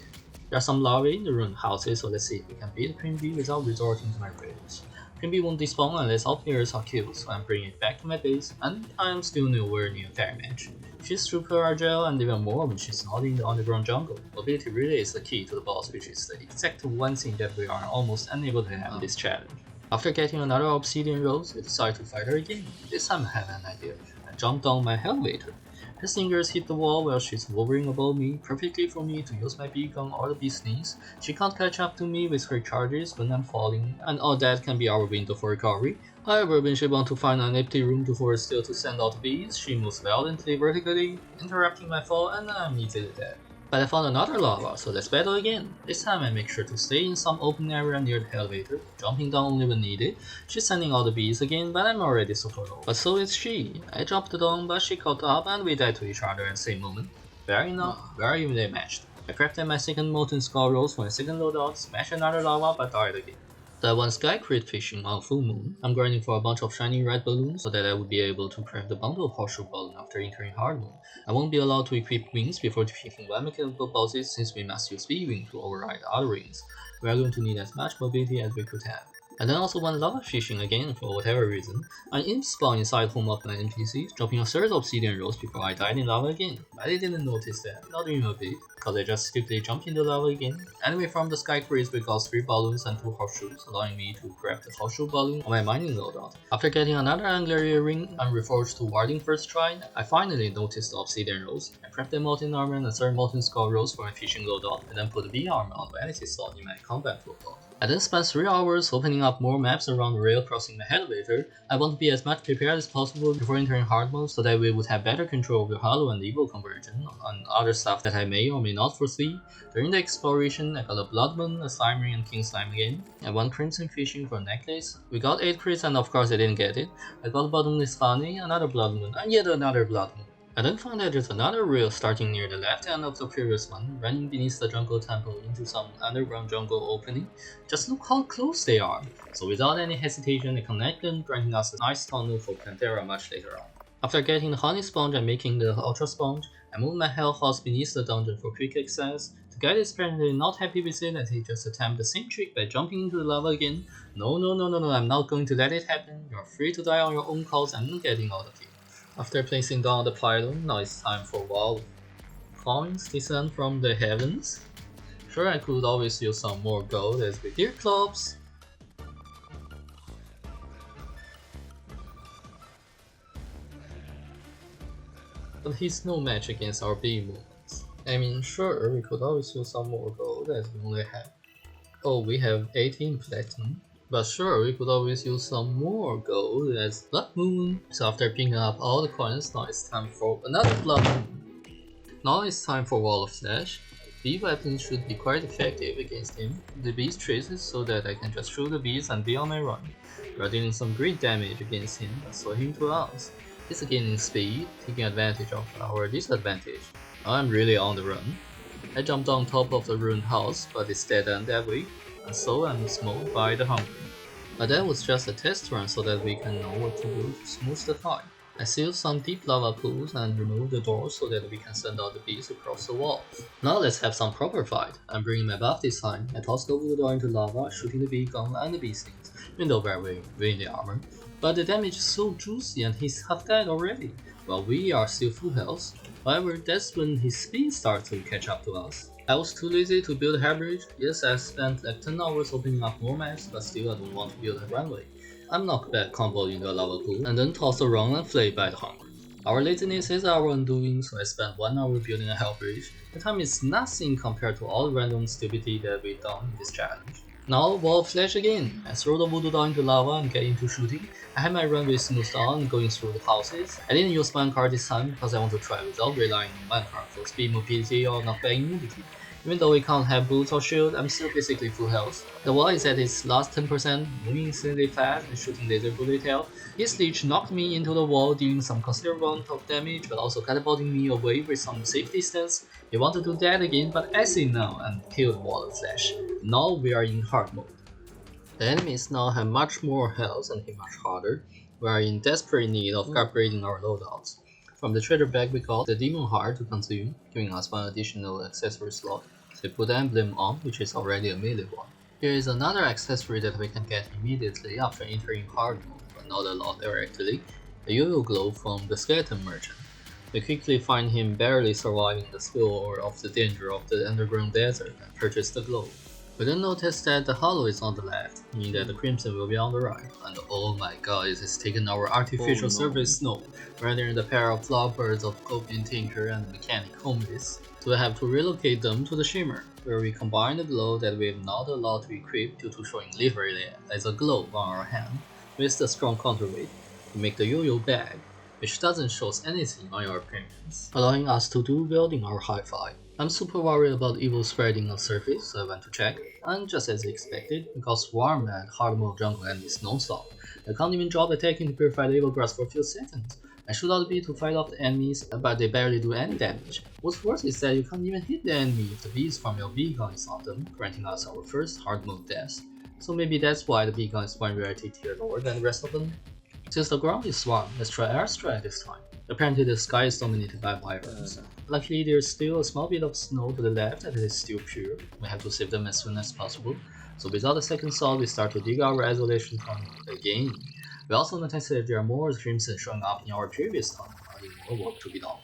There are some lava in the ruined houses, so let's see if we can beat Queen Bee without resorting to my rage. Queen Bee won't despawn unless all players are killed, so I'm bringing it back to my base, and I'm still nowhere near damage. She's super agile and even more when she's not in the underground jungle. Mobility really is the key to the boss, which is the exact one thing that we are almost unable to have in this challenge. After getting another obsidian rose, we decided to fight her again. This time I had an idea. I jumped down my elevator. Her fingers hit the wall while she's hovering above me, perfectly for me to use my beacon or the beast's knees. She can't catch up to me with her charges when I'm falling, and all that can be our window for recovery. However, when she wants to find an empty room to force still to send out bees, she moves violently vertically, interrupting my fall, and I'm easily dead. But I found another lava, so let's battle again. This time I make sure to stay in some open area near the elevator, jumping down only when needed. She's sending out the bees again, but I'm already super low. But so is she. I jumped down, but she caught up and we died to each other at the same moment. Fair enough, very evenly matched. I crafted my second molten skull rose for my second loadout, smashed another lava, but died again. So I went sky crit fishing on full moon. I'm grinding for a bunch of shiny red balloons so that I would be able to craft the bundle of horseshoe balloon after entering hard moon. I won't be allowed to equip wings before defeating one mechanical bosses since we must use V-Wing to override other rings. We are going to need as much mobility as we could have. I then also went lava fishing again for whatever reason. An imp spawned inside home of my NPCs, dropping a third obsidian rose before I died in lava again. But I didn't notice that, not even a bit, cause I just quickly jumped into lava again. Anyway, from the sky craze we got 3 balloons and 2 horseshoes, allowing me to craft the horseshoe balloon on my mining loadout. After getting another angler earring and reforged to warding first try, I finally noticed the obsidian rose. I crafted molten armor and a third molten skull rose for my fishing loadout, and then put the V armor on vanity slot in my combat loadout. I then spent 3 hours opening up more maps around the rail crossing my elevator. I want to be as much prepared as possible before entering hard mode so that we would have better control over hollow and evil conversion and other stuff that I may or may not foresee. During the exploration, I got a blood moon, a slime ring, and king slime again. I went crimson fishing for a necklace. We got 8 crits and of course I didn't get it. I got bottomless honey, another blood moon, and yet another blood moon. I then found that there's another rail starting near the left end of the previous one, running beneath the jungle temple into some underground jungle opening. Just look how close they are. So without any hesitation, I connect them, granting us a nice tunnel for Terraria much later on. After getting the honey sponge and making the ultra sponge, I moved my hell house beneath the dungeon for quick access. The guy is apparently not happy with it as he just attempted the same trick by jumping into the lava again. No, I'm not going to let it happen. You're free to die on your own cause and getting out of here. After placing down the pylon, now it's time for wall coins descend from the heavens. Sure, I could always use some more gold as with deer clubs. But he's no match against our bee movements. I mean, sure, we could always use some more gold as we only have. Oh, we have 18 platinum. But sure, we could always use some more gold as Blood Moon. So after picking up all the coins, now it's time for another Blood Moon. Now it's time for Wall of Flesh. Bee weapons should be quite effective against him. The beast traces so that I can just shoot the bees and be on my run. We are dealing some great damage against him, but so him to us. He's gaining speed, taking advantage of our disadvantage. Now I'm really on the run. I jumped on top of the ruined house, but it's dead end that way. And so I'm smote by the hunger. But that was just a test run so that we can know what to do to smooth the fight. I sealed some deep lava pools and removed the doors so that we can send out the bees across the walls. Now let's have some proper fight. I'm bringing my buff this time. I tossed over the door into lava, shooting the bee gun and the bee stings, even though we're in the armor. But the damage is so juicy and he's half dead already, while we are still full health. However, that's when his speed starts to catch up to us. I was too lazy to build a hair bridge. Yes, I spent like 10 hours opening up more maps, but still I don't want to build a runway. I'm knocked back combo into a lava pool, and then tossed around and flayed by the hunger. Our laziness is our undoing, so I spent 1 hour building a hell bridge. The time is nothing compared to all the random stupidity that we've done in this challenge. Now, Wall of Flesh again. I throw the voodoo doll into lava and get into shooting. I had my runway smoothed on going through the houses. I didn't use minecart this time because I want to try without relying on minecart for speed, mobility, or knockback immunity. Even though we can't have boots or shield, I'm still basically full health. The wall is at its last 10%, moving insanely fast and shooting laser bullet hell. His leech knocked me into the wall, dealing some considerable amount of damage, but also catapulting me away with some safe distance. He wanted to do that again, but I say no and killed Wall of Flesh. Now we are in hard mode. The enemies now have much more health and hit much harder. We are in desperate need of upgrading our loadouts. From the treasure bag we got the demon heart to consume, giving us 1 additional accessory slot. So we put the emblem on, which is already a melee one. Here is another accessory that we can get immediately after entering hard mode, but not a lot directly, the yo-yo globe from the skeleton merchant. We quickly find him barely surviving the spell of the danger of the underground desert and purchase the globe. We then notice that the hollow is on the left, meaning that the crimson will be on the right. And oh my god, it has taken our artificial surface snow, rendering the pair of lovebirds of Goblin Tinker and Mechanic homeless. So we have to relocate them to the shimmer, where we combine the glow that we have not allowed to equip due to showing literally as a glove on our hand, with the strong counterweight to make the yo-yo bag, which doesn't show anything on your appearance, allowing us to do building our hi-fi. I'm super worried about evil spreading on surface, so I went to check, and just as expected, we got swarmed and hard mode jungle enemies non-stop. I can't even drop attacking to purify the evil grass for a few seconds. I should not be to fight off the enemies, but they barely do any damage. What's worse is that you can't even hit the enemy if the bees from your beacon is on them, granting us our first hard mode death. So maybe that's why the beacon is one rarity tier lower than the rest of them. Since the ground is swarmed, let's try airstrike this time. Apparently the sky is dominated by wyverns. Luckily there's still a small bit of snow to the left that is still pure. We have to save them as soon as possible. So without a second thought, we start to dig our isolation tunnel again. We also notice that there are more crimson showing up in our previous tunnel, adding more work to be done.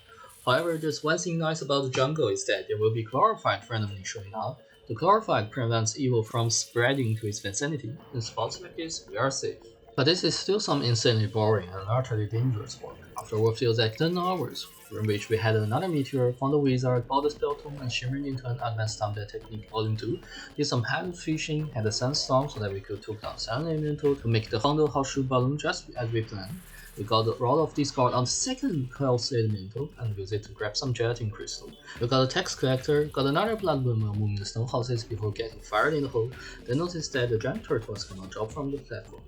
However, there's one thing nice about the jungle is that there will be chlorophyte randomly showing up. The chlorophyte prevents evil from spreading to its vicinity. In spots like this, we are safe. But this is still some insanely boring and utterly dangerous work. After what feels like 10 hours, in which we had another meteor, found a wizard, bought a spell tome, and shimmered into an advanced combat technique volume 2, did some heavy fishing, had a sandstorm so that we could took down 7 elemental to make the Hondo horseshoe balloon just as we planned. We got the Rod of Discord on the second Chaos Elemental and used it to grab some gelatin crystal. We got a Tax Collector, got another Blood Moon while moving the snow houses before getting fired in the hole, then noticed that the giant turtles cannot drop from the platform.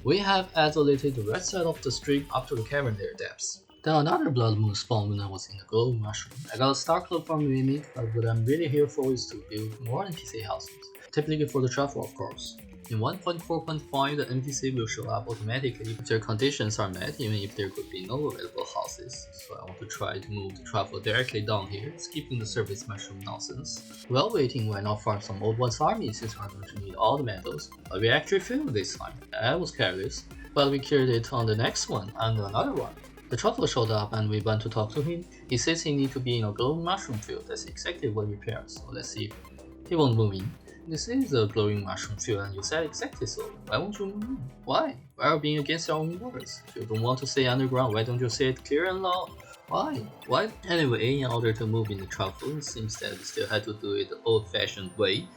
We have isolated the right side of the stream up to the cavern layer depths. Then another blood moon spawned when I was in the glowing mushroom. I got a star club from Mimic, but what I'm really here for is to build more NPC houses, typically for the truffle of course. In 1.4.5, the NPC will show up automatically if their conditions are met, even if there could be no available houses. So I want to try to move the truffle directly down here, skipping the surface mushroom nonsense. While waiting, why not farm some old ones army since we're going to need all the medals? But we actually failed this time. I was careless, but we cured it on the next one and another one. The truffle showed up and we went to talk to him. He says he needs to be in a glowing mushroom field. That's exactly what he repairs, so let's see. He won't move in. This is a glowing mushroom field and you said exactly so. Why won't you move in? Why? Why are you being against your own words? If you don't want to stay underground, why don't you say it clear and loud? Why? Why? Anyway, in order to move in the truffle, it seems that we still had to do it the old-fashioned way.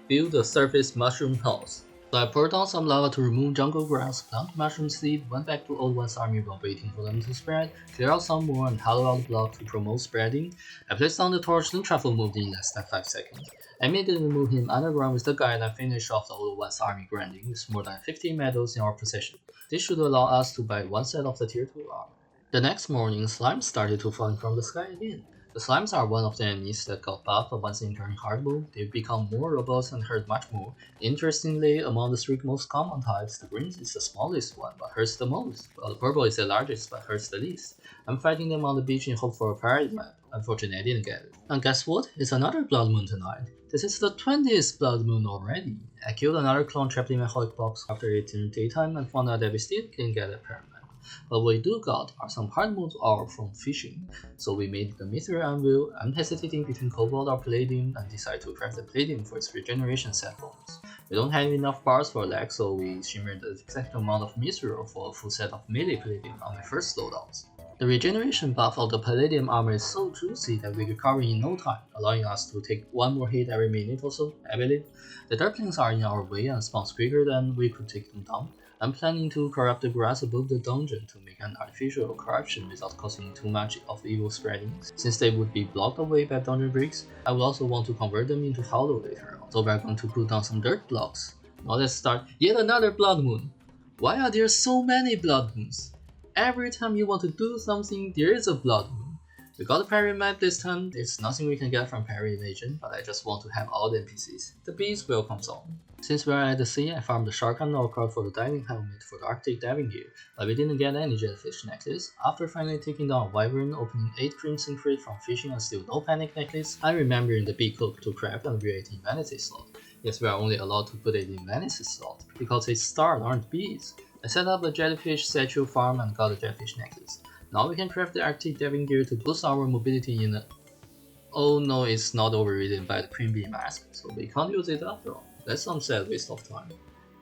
Build a surface mushroom house. So I poured down some lava to remove jungle grass, plant mushroom seed, went back to Old One's army while waiting for them to spread, clear out some more and hollow out the block to promote spreading. I placed down the torch, then truffle moved in less than 5 seconds. I immediately moved him underground with the guide and finished off the Old One's army grinding with more than 15 medals in our possession. This should allow us to buy one set of the tier 2 armor. The next morning, slimes started to fall from the sky again. The slimes are one of the enemies that got buffed once entering hard mode. They become more robust and hurt much more. Interestingly, among the 3 most common types, the green is the smallest one but hurts the most, while the purple is the largest but hurts the least. I'm fighting them on the beach in hope for a parade map. Unfortunately, I didn't get it. And guess what? It's another blood moon tonight. This is the 20th blood moon already. I killed another clone trapped in my holic box after it turned daytime and found out that we still didn't get a parade map. What we do got are some hard mode ore from fishing, so we made the Mithril Anvil. I'm hesitating between Cobalt or Palladium and decide to craft the Palladium for its regeneration set bonus. We don't have enough bars for lag, so we shimmered the exact amount of Mithril for a full set of melee Palladium on my first loadouts. The regeneration buff of the Palladium armor is so juicy that we recover in no time, allowing us to take 1 more hit every minute or so, I believe. The Darklings are in our way and spawn quicker than we could take them down. I'm planning to corrupt the grass above the dungeon to make an artificial corruption without causing too much of evil spreading. Since they would be blocked away by dungeon bricks, I will also want to convert them into hollow later on, so we're going to put down some dirt blocks. Now let's start yet another blood moon. Why are there so many blood moons? Every time you want to do something, there is a blood moon. We got a parry map this time. There's nothing we can get from parry evasion, but I just want to have all the NPCs. The bees will come soon. Since we're at the sea, I farmed the shark and knockout for the diving helmet for the Arctic diving gear, but we didn't get any jellyfish necklace. After finally taking down a wyvern, opening 8 crimson crate from fishing and still no panic necklace, I remembered the bee cook to craft and create in vanity slot. Yes, we are only allowed to put it in vanity slot, because its stars aren't bees. I set up a jellyfish statue farm and got a jellyfish necklace. Now we can craft the Arctic diving gear to boost our mobility in the... Oh no, it's not overridden by the Prim Bee mask, so we can't use it after all. That's some sad waste of time.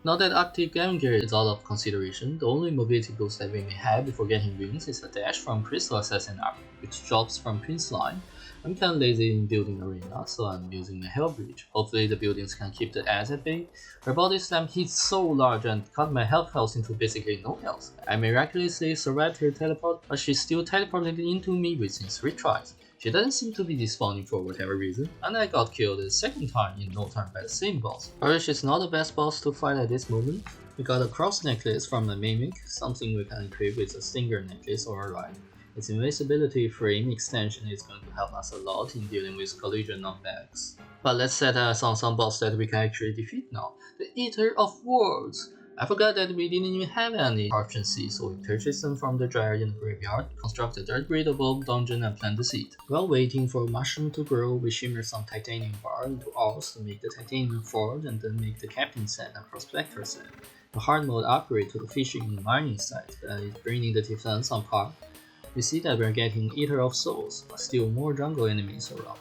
Now that active game gear is out of consideration, the only mobility boost that we may have before getting wings is a dash from Crystal Assassin Armor, which drops from Prince Line. I'm kinda lazy in building arena, so I'm using a Hell Bridge. Hopefully the buildings can keep the ads at bay. Her body slam hits so large and cut my health into basically no health. I miraculously survived her teleport, but she still teleported into me within 3 tries. She doesn't seem to be despawning for whatever reason, and I got killed a second time in no time by the same boss. However, she's not the best boss to fight at this moment. We got a cross necklace from a Mimic, something we can equip with a Stinger necklace or a ride. Its invisibility frame extension is going to help us a lot in dealing with collision knockbacks. But let's set eyes on some boss that we can actually defeat now, the Eater of Worlds. I forgot that we didn't even have any proficiency, so we purchased them from the dryer in the graveyard, construct a dirt grid above dungeon and plant the seed. While waiting for mushroom to grow, we shimmer some titanium bar into ores to make the titanium forge and then make the captain set and prospector set. The hard mode upgrade to the fishing and mining site that is bringing the defense on par. We see that we're getting Eater of Souls, but still more jungle enemies around.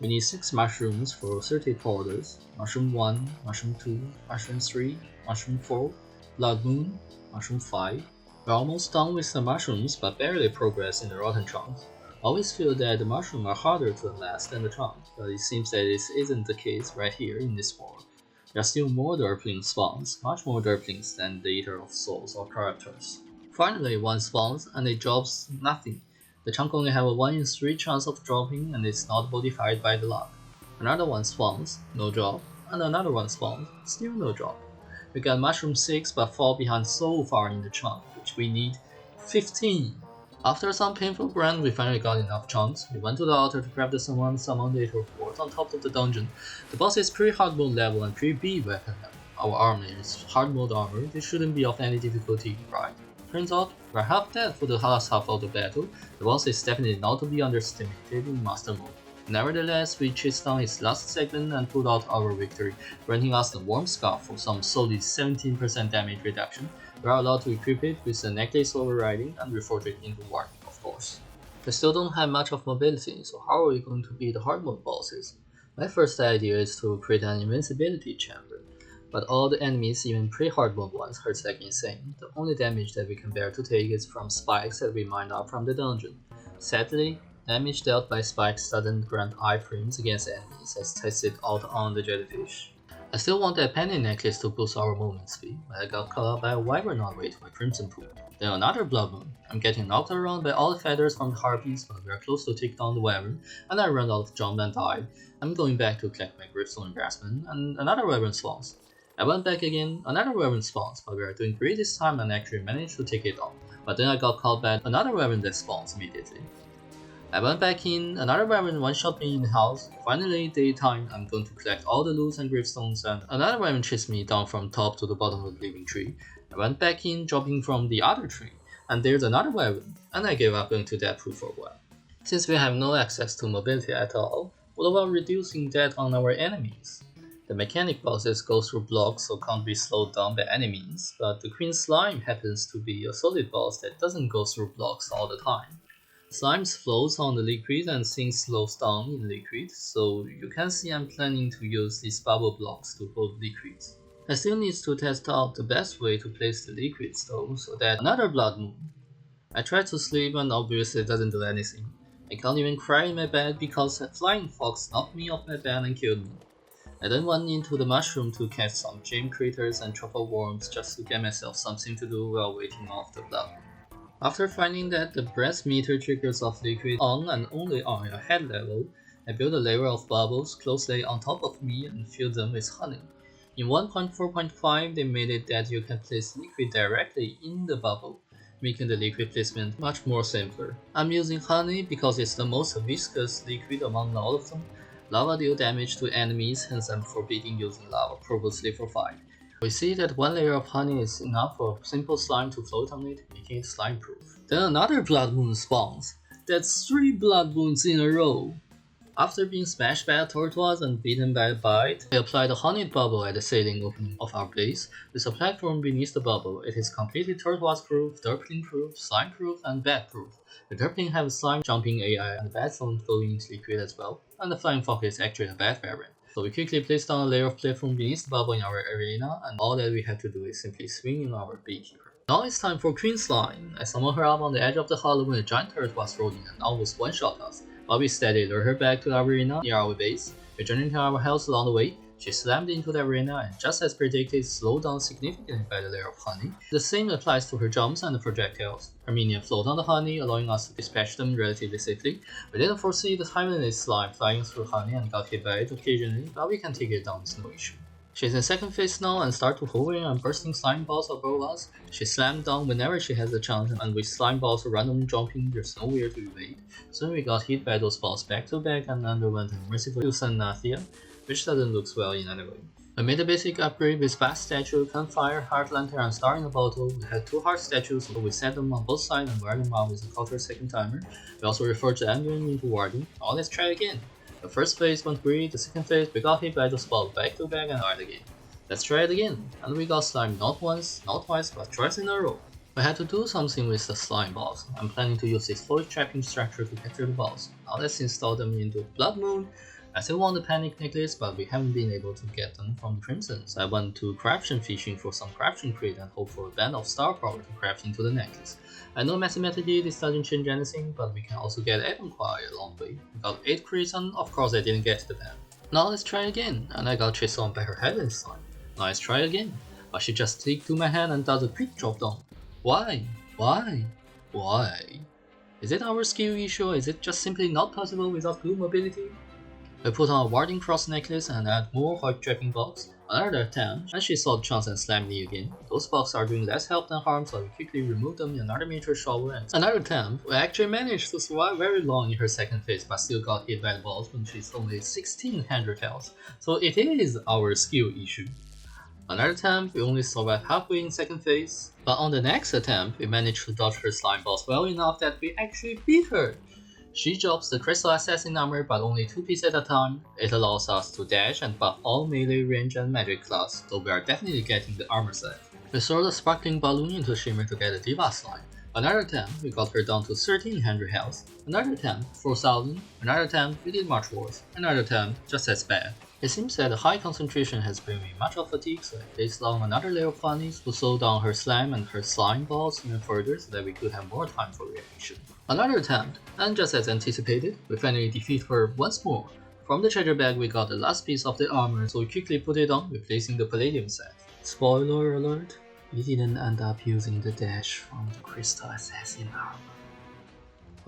We need 6 mushrooms for 30 powders, mushroom 1, mushroom 2, mushroom 3, mushroom 4, blood moon, mushroom 5. We're almost done with the mushrooms but barely progress in the rotten chunks. I always feel that the mushrooms are harder to amass than the chunks, but it seems that this isn't the case right here in this world. There are still more derpling spawns, much more derplings than the Eater of Souls or characters. Finally, one spawns and it drops nothing. The chunk only have a 1 in 3 chance of dropping and it's not modified by the luck. Another one spawns, no drop, and another one spawns, still no drop. We got mushroom 6 but fall behind so far in the chunk, which we need 15. After some painful grind, we finally got enough chunks. We went to the altar to grab the summon the Eater of Worlds on top of the dungeon. The boss is pretty hard mode level and pretty Beat weapon level. Our armor is hard mode armor, this shouldn't be of any difficulty, right? Turns out, we're half dead for the last half of the battle. The boss is definitely not to be underestimated in master mode. Nevertheless, we chased down his last segment and pulled out our victory, granting us the Warm Scarf for some solid 17% damage reduction. We are allowed to equip it with the necklace overriding and reforge it into warp, of course. We still don't have much of mobility, so how are we going to beat the hard mode bosses? My first idea is to create an invincibility chamber. But all the enemies, even pre-hard mode ones, hurts like insane. The only damage that we can bear to take is from spikes that we mined up from the dungeon. Sadly, damage dealt by spikes doesn't grant iframes against enemies, as tested out on the jellyfish. I still want that penny necklace to boost our movement speed, but I got caught up by a wyvern on the way to my crimson pool. Then another blood moon. I'm getting knocked around by all the feathers from the harpies, but we are close to take down the wyvern, and I ran out of jump and died. I'm going back to collect my gravestone investment, and another wyvern spawns. I went back again, another wyvern spawns, but we are doing great this time and actually managed to take it down. But then I got caught by another wyvern that spawns immediately. I went back in, another wyvern one-shot me in the house. Finally, daytime, I'm going to collect all the loot and gravestones, and another wyvern chased me down from top to the bottom of the living tree. I went back in, dropping from the other tree, and there's another wyvern, and I gave up going to that pool for a while. Since we have no access to mobility at all, what about reducing that on our enemies? The mechanic bosses go through blocks so can't be slowed down by enemies, but the Queen Slime happens to be a solid boss that doesn't go through blocks all the time. Slime floats on the liquid and things slows down in liquid, so you can see I'm planning to use these bubble blocks to hold liquids. I still need to test out the best way to place the liquids though, so that another blood moon. I tried to sleep and obviously it doesn't do anything. I can't even cry in my bed because a flying fox knocked me off my bed and killed me. I then went into the mushroom to catch some gem critters and truffle worms just to get myself something to do while waiting off the blood. After finding that the breath meter triggers off liquid on and only on your head level, I built a layer of bubbles closely on top of me and filled them with honey. In 1.4.5 they made it that you can place liquid directly in the bubble, making the liquid placement much more simpler. I'm using honey because it's the most viscous liquid among all of them. Lava deal damage to enemies, hence I'm forbidding using lava purposely for fight. We see that one layer of honey is enough for simple slime to float on it, making it slime proof. Then another blood moon spawns. That's 3 blood moons in a row. After being smashed by a tortoise and beaten by a bite, we apply the honey bubble at the ceiling opening of our base. With a platform beneath the bubble, it is completely tortoise proof, derpling proof, slime proof, and bat proof. The derpling have slime jumping AI and the bat don't go into liquid as well, and the flying fox is actually a bat variant. So we quickly placed down a layer of platform beneath the bubble in our arena, and all that we had to do is simply swing in our Beat here. Now it's time for Queen Slime. I summoned her up on the edge of the hollow when a giant turret was rolling and almost one-shot us, but we steadily lured her back to our arena near our base. Returning our health along the way, she slammed into the arena and, just as predicted, slowed down significantly by the layer of honey. The same applies to her jumps and the projectiles. Her minions flowed on the honey, allowing us to dispatch them relatively safely. We didn't foresee the timeliness slime flying through honey and got hit by it occasionally, but we can take it down with no issue. She's in second phase now and start to hovering and bursting slime balls above us. She slammed down whenever she has the chance, and with slime balls randomly jumping, there's nowhere to evade. Soon we got hit by those balls back to back and underwent a merciful Euthanasia, which doesn't look well in any way. I made a basic upgrade with Fast Statue, Campfire, Heart Lantern, and Star in a Bottle. We had 2 heart statues, so we set them on both sides and wear them out with a counter second timer. We also referred the ambient into warding. Now let's try again. The first phase went great, the second phase we got hit by those balls back to back and hard again. Let's try it again, and we got slime not once, not twice, but twice in a row. We had to do something with the slime balls. I'm planning to use this void trapping structure to capture the balls. Now let's install them into Blood Moon. I still want the Panic Necklace, but we haven't been able to get them from the Crimson, so I went to Corruption fishing for some Corruption crate and hope for a band of star power to craft into the necklace. I know mathematically this doesn't change anything, but we can also get Atom Choir along the way. We got 8 crates and of course I didn't get the band. Now let's try again, and I got chased on by her head this time. Now let's try again, but she just sticks to my hand and does a quick drop down. Why? Why? Why? Is it our skill issue, or is it just simply not possible without blue mobility? I put on a Warding Cross necklace and add more hard trapping blocks. Another attempt, and she saw the chance and slammed me again. Those blocks are doing less help than harm, so we quickly removed them in another major shower. And another attempt, we actually managed to survive very long in her second phase, but still got hit by the balls when she's only 1600 health. So it is our skill issue. Another attempt, we only survived halfway in second phase, but on the next attempt, we managed to dodge her slime balls well enough that we actually beat her. She drops the Crystal Assassin armor, but only 2 pieces at a time. It allows us to dash and buff all melee, range, and magic class, so we are definitely getting the armor set. We throw the Sparkling Balloon into Shimmer to get a Diva Slime. Another attempt, we got her down to 1300 health. Another attempt, 4000. Another attempt, we did much worse. Another attempt, just as bad. It seems that the high concentration has bring me much of fatigue, so I placed down another layer of bunnies to slow down her slime and her slime balls even further so that we could have more time for reaction. Another attempt, and just as anticipated, we finally defeat her once more. From the treasure bag we got the last piece of the armor, so we quickly put it on, replacing the palladium set. Spoiler alert, we didn't end up using the dash from the Crystal Assassin armor.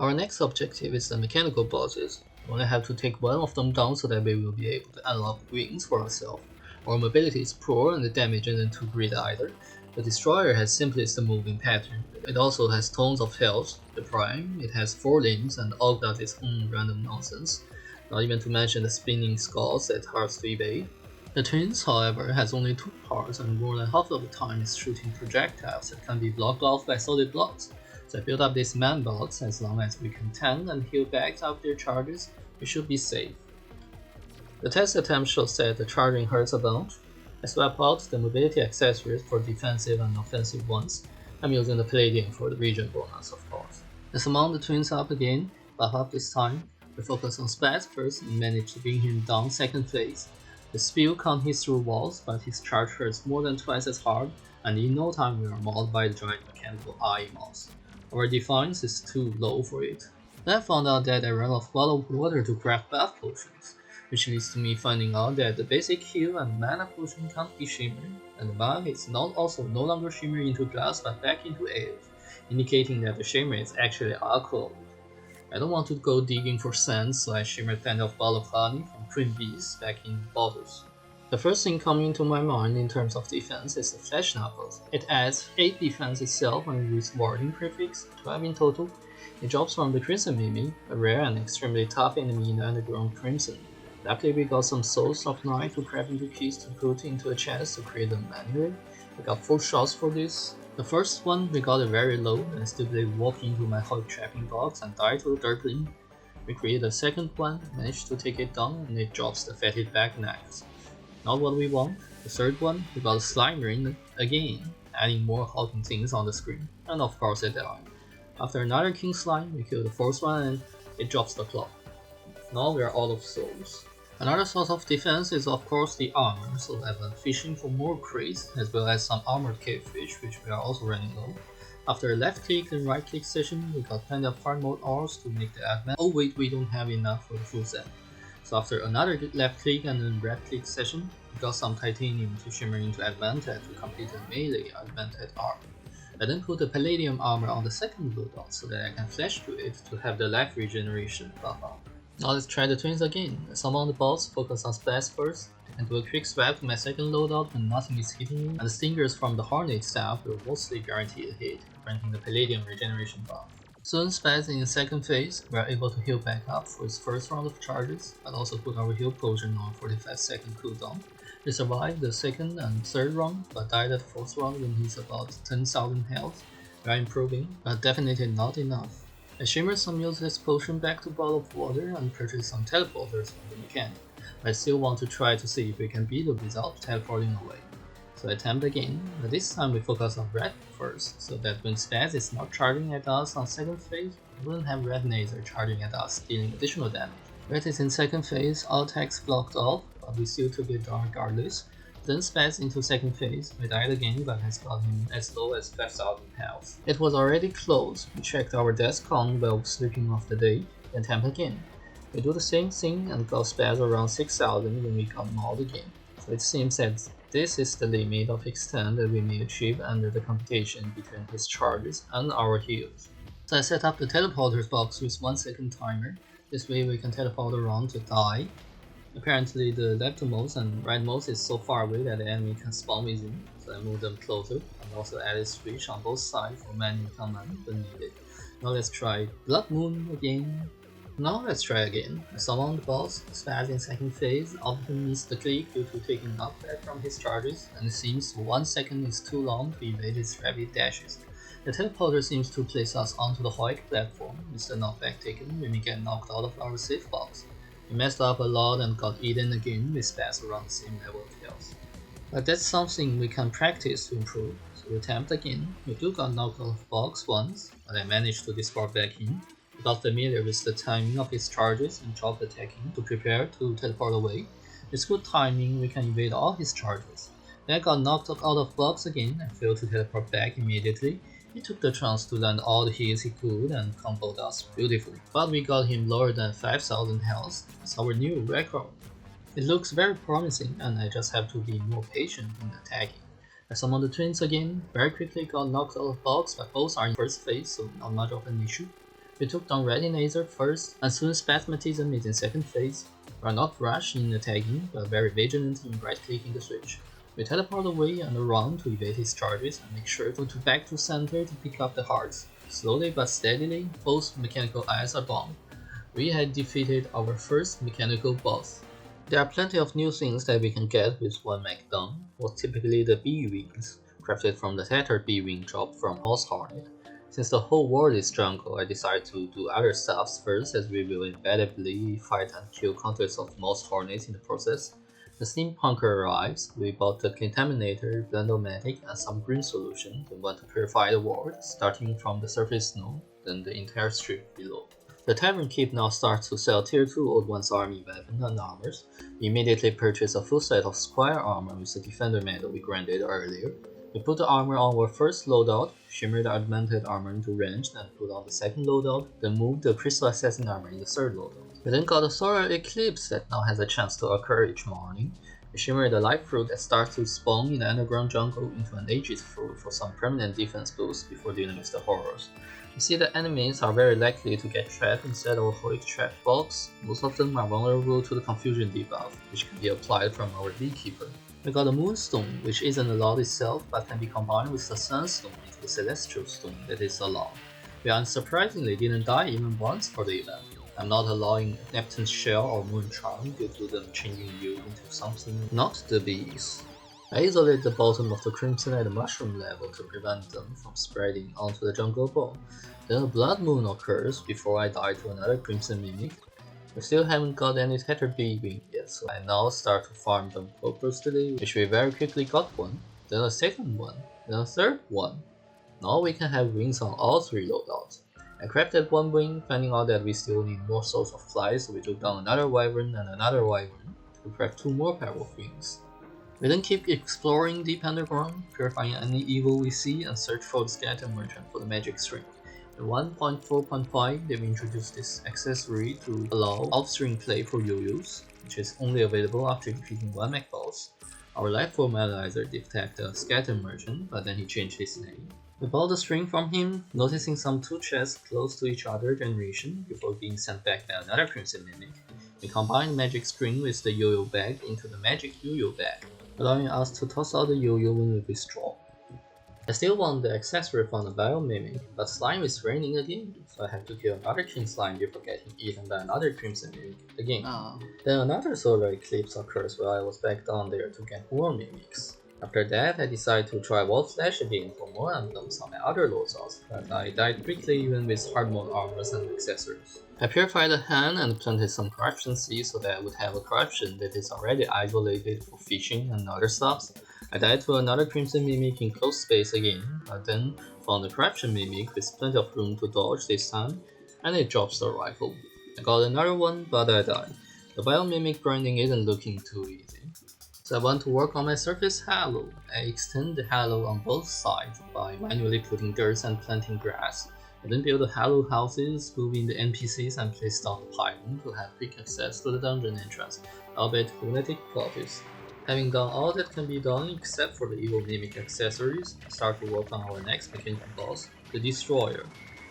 Our next objective is the mechanical bosses. We only have to take one of them down so that we will be able to unlock wings for ourselves. Our mobility is poor and the damage isn't too great either. The Destroyer has simplest moving pattern. It also has tons of health. The Prime, it has 4 limbs and all does its own random nonsense. Not even to mention the spinning skulls that hard to evade. The Twins, however, has only 2 parts and more than half of the time is shooting projectiles that can be blocked off by solid blocks. So I built up these man blocks. As long as we can tank and heal back after their charges, we should be safe. The test attempt shows that the charging hurts a bunch. I swap out the mobility accessories for defensive and offensive ones. I'm using the Palladium for the regen bonus, of course. I summon the Twins up again, buff up this time. We focus on Spaz first and manage to bring him down second phase. The spill can't hit through walls, but his charge hurts more than twice as hard, and in no time we are mauled by the giant mechanical eye mouse. Our defense is too low for it. Then I found out that I ran out of bottled water to craft bath potions, which leads to me finding out that the basic heal and mana potion can't be shimmer, and the bug is also no longer shimmer into glass but back into air, indicating that the shimmer is actually alcohol. I don't want to go digging for sand, so I shimmered plenty of bottle of honey from Queen Bees back in bottles. The first thing coming to my mind in terms of defense is the Flesh Knuckles. It adds 8 defense itself when we use Warding prefix, 12 in total. It drops from the Crimson Mimi, a rare and extremely tough enemy in the Underground Crimson. Luckily we got some Souls of Night to craft into keys to put into a chest to create them manually. We got 4 shots for this. The first one we got it very low and I still walked into my hot trapping box and died to the Dirtling. We created a second one, managed to take it down, and it drops the Fetid Back Knives. Not what we want. The third one, we got a Slimer in again, adding more hulking things on the screen, and of course it died. After another King Slime, we kill the fourth one and it drops the clock. Now we are out of souls. Another source of defense is of course the armor, so I've been fishing for more crates as well as some armored cavefish which we are also running low. After a left click and right click session, we got plenty of hard mode ores to make the advance. Oh wait, we don't have enough for the full set. So after another left click and then right click session, we got some titanium to shimmer into advantage to complete the melee advantage armor. I then put the palladium armor on the second loadout so that I can flash to it to have the life regeneration buff up. Now let's try the twins again. Summon the boss, focus on splash first, and do a quick swap to my second loadout when nothing is hitting me, and the stingers from the hornet staff will mostly guarantee a hit, granting the palladium regeneration buff. Soon Spaz in the second phase, we are able to heal back up for his first round of charges, but also put our heal potion on 45-second cooldown. We survived the second and third round, but died at the fourth round when he's about 10,000 health. We are improving, but definitely not enough. I shimmered some useless potion back to bottle of water and purchased some teleporters from the mechanic. I still want to try to see if we can beat it without teleporting away. So I attempt again, but this time we focus on red first, so that when Spaz is not charging at us on second phase, we wouldn't have red laser charging at us, dealing additional damage. Red is in second phase, all attacks blocked off, but we still took it down regardless. Then Spaz into second phase, we died again but has got him as low as 5,000 health. It was already close, we checked our death count while sleeping off the day, then attempt again. We do the same thing and got Spaz around 6,000 when we got mauled again. So it seems that this is the limit of extent that we may achieve under the computation between his charges and our heals. So I set up the teleporters box with 1 second timer. This way we can teleport around to die. Apparently the leftmost and rightmost is so far away that the enemy can spawn within, so I move them closer and also added switch on both sides for manual command when needed. Now let's try Blood Moon again. Now let's try again. I summon the boss, Spaz in second phase, often missed the click due to taking knockback from his charges, and it seems 1 second is too long to evade his rapid dashes. The teleporter seems to place us onto the Hoik platform. With the knockback taken, we may get knocked out of our safe box. We messed up a lot and got eaten again with Spaz around the same level of health. But that's something we can practice to improve, so we attempt again. We do got knocked out of box once, but I managed to disport back in. We got familiar with the timing of his charges and dropped attacking to prepare to teleport away. With good timing, we can evade all his charges. Then I got knocked out of box again and failed to teleport back immediately. He took the chance to land all the heals he could and comboed us beautifully. But we got him lower than 5,000 health. It's our new record. It looks very promising and I just have to be more patient in attacking. I summoned the twins again, very quickly got knocked out of box, but both are in first phase, so not much of an issue. We took down Ready Laser first, and soon Spasmatism is in second phase. We are not rushed in attacking, but very vigilant in right-clicking the switch. We teleport away and around to evade his charges and make sure to back to center to pick up the hearts. Slowly but steadily, both mechanical eyes are gone. We had defeated our first mechanical boss. There are plenty of new things that we can get with one mech done, or typically the bee wings, crafted from the tattered bee wing dropped from Moss Hornet. Since the whole world is jungle, I decided to do other stuffs first, as we will inevitably fight and kill hundreds of Moss Hornets in the process. The steampunker arrives, we bought the contaminator, blendomatic and some green solution to want to purify the world, starting from the surface snow, then the entire strip below. The Tavern Keep now starts to sell tier 2 Old One's army weapons and armors. We immediately purchase a full set of squire armor with the defender medal we granted earlier. We put the armor on our first loadout, shimmer the augmented armor into ranged and put on the second loadout, then move the crystal assassin armor in the third loadout. We then got a solar eclipse that now has a chance to occur each morning. We shimmer the life fruit that starts to spawn in the underground jungle into an aegis fruit for some permanent defense boost before dealing with the horrors. We see the enemies are very likely to get trapped inside our Hoik trap box. Most of them are vulnerable to the confusion debuff, which can be applied from our beekeeper. We got a moonstone, which isn't a lot itself but can be combined with the sunstone into the celestial stone that is a lot. We unsurprisingly didn't die even once for the event. I'm not allowing Neptune's shell or moon charm due to them changing you into something not the bees. I isolate the bottom of the crimsonite mushroom level to prevent them from spreading onto the jungle ball. Then a blood moon occurs before I die to another crimson mimic. We still haven't got any tattered bee wing yet, so I now start to farm them purposely, which we very quickly got one, then a second one, then a third one. Now we can have wings on all 3 loadouts. I crafted one wing, finding out that we still need more souls of fly, so we took down another wyvern and another wyvern to craft 2 more pair of wings. We then keep exploring deep underground, purifying any evil we see, and search for the skeleton merchant for the magic string. In 1.4.5, they've introduced this accessory to allow off-string play for yo-yos, which is only available after defeating one mech boss. Our life form analyzer detected a skeleton merchant, but then he changed his name. We bought the string from him, noticing some 2 chests close to each other generation before being sent back by another Crimson Mimic. We combined magic string with the yo-yo bag into the magic yo-yo bag, allowing us to toss out the yo-yo when we withdraw. I still want the accessory from the Biomimic, but slime is raining again, so I have to kill another king slime before getting eaten by another Crimson Mimic again. Then another solar eclipse occurs while I was back down there to get more mimics. After that, I decided to try Wall Flash again for more emblems on my other loadouts, but I died quickly even with hard mode armors and accessories. I purified the hand and planted some corruption seeds so that I would have a corruption that is already isolated for fishing and other stuffs. I died to another Crimson Mimic in close space again, but then found a Corruption Mimic with plenty of room to dodge this time, and it drops the rifle. I got another one, but I died. The Biomimic grinding isn't looking too easy. So I want to work on my surface halo. I extend the halo on both sides by manually putting dirt and planting grass. I then build the halo houses, move in the NPCs and place down the pylon to have quick access to the dungeon entrance, albeit lunatic plot twist. Having done all that can be done except for the evil mimic accessories, start to work on our next mechanical boss, the Destroyer.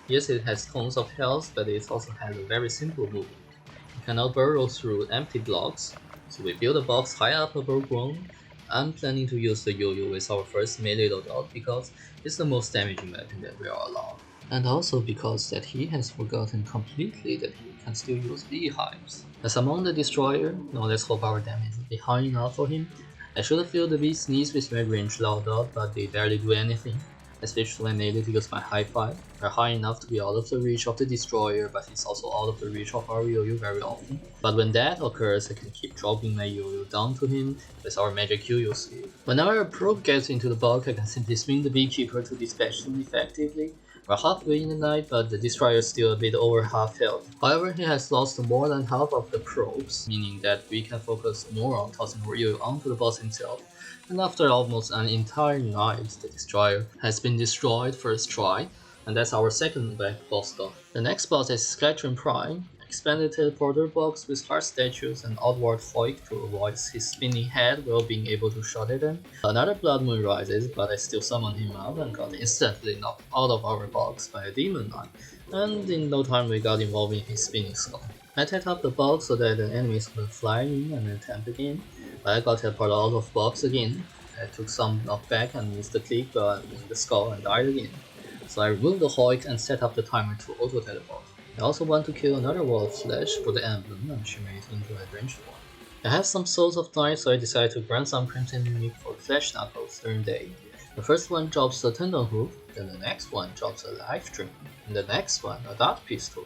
Yes, it has tons of health, but it also has a very simple move. It cannot burrow through empty blocks, so we build a box high up above ground. I'm planning to use the yo-yo as our first melee loadout because it's the most damaging weapon that we are allowed. And also because that he has forgotten completely that he can still use beehives. I summon the Destroyer, now let's hope our damage is behind enough for him. I should have filled the beast's knees with my ranged loadout, but they barely do anything. I switched to my melee to use my high five. They're high enough to be out of the reach of the Destroyer, but he's also out of the reach of our yo-yo very often. But when that occurs, I can keep dropping my yo-yo down to him with our magic yo-yo skill. Whenever a probe gets into the bulk, I can simply swing the Beekeeper to dispatch him effectively. We're halfway in the night, but the Destroyer is still a bit over half health. However, he has lost more than half of the probes, meaning that we can focus more on tossing Ryu onto the boss himself. And after almost an entire night, the Destroyer has been destroyed first try, and that's our second boss done. The next boss is Skytron Prime, expanded teleporter box with heart statues and outward foik to avoid his spinning head while being able to shot at him. Another Blood Moon rises, but I still summoned him up and got instantly knocked out of our box by a Demon Knight, and in no time we got involved in his spinning skull. I set up the box so that the enemies could fly in and attempt again, but I got teleported out of box again. I took some knockback and missed the click in the skull and died again. So I removed the Hoik and set up the timer to auto-teleport. I also want to kill another Wall of Flesh for the emblem and she made it into a ranged one. I have some Souls of Night, so I decided to grant some Crimson Mimic for Flesh Knuckles during day. The first one drops a Tendon Hoof, then the next one drops a Life Dream, and the next one a Dart Pistol.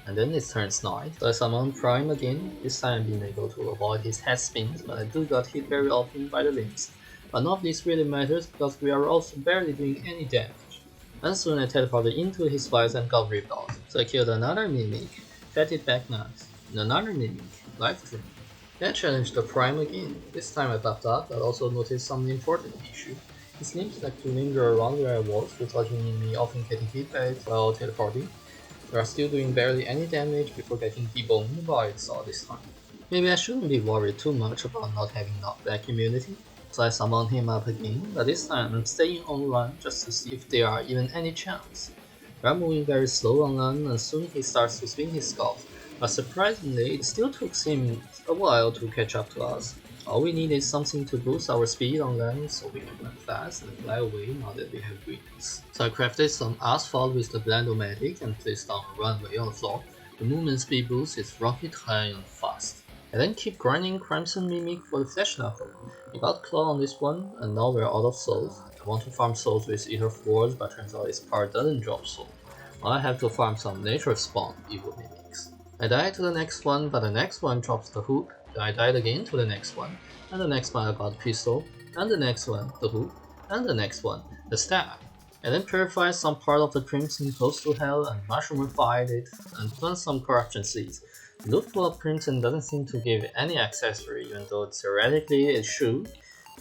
And then it turns night, so I summon Prime again, this time being able to avoid his head spins, but I do got hit very often by the limbs. But none of this really matters because we are also barely doing any damage. And soon I teleported into his vise and got ripped off. So I killed another Mimic, fed it back nice, and another Mimic, Life Dream. Then I challenged the Prime again. This time I buffed up, but also noticed some important issue. He seems like to linger around where I was, resulting in me often getting hit by it while teleporting. We are still doing barely any damage before getting deboned by it all this time. Maybe I shouldn't be worried too much about not having knockback immunity. So I summon him up again, but this time I'm staying on run just to see if there are even any chance. We are moving very slow on land and soon he starts to swing his skulls, but surprisingly it still took him a while to catch up to us. All we need is something to boost our speed on land so we can run fast and fly away now that we have wings. So I crafted some asphalt with the Blendomatic and placed down a runway on the floor. The movement speed boost is rocket high and fast. I then keep grinding Crimson Mimic for the Flesh Knuckle. We got Claw on this one, and now we're out of souls. I want to farm souls with Ether Force, but turns out its part doesn't drop soul. Now I have to farm some nature spawn evil mimics. I died to the next one, but the next one drops the hook. Then I died again to the next one, and the next one I got pistol, and the next one the hook, and the next one the stab. I then purified some part of the crimson close to hell and mushroomified it and plant some corruption seeds. The loot pool of crimson doesn't seem to give any accessory even though theoretically it should.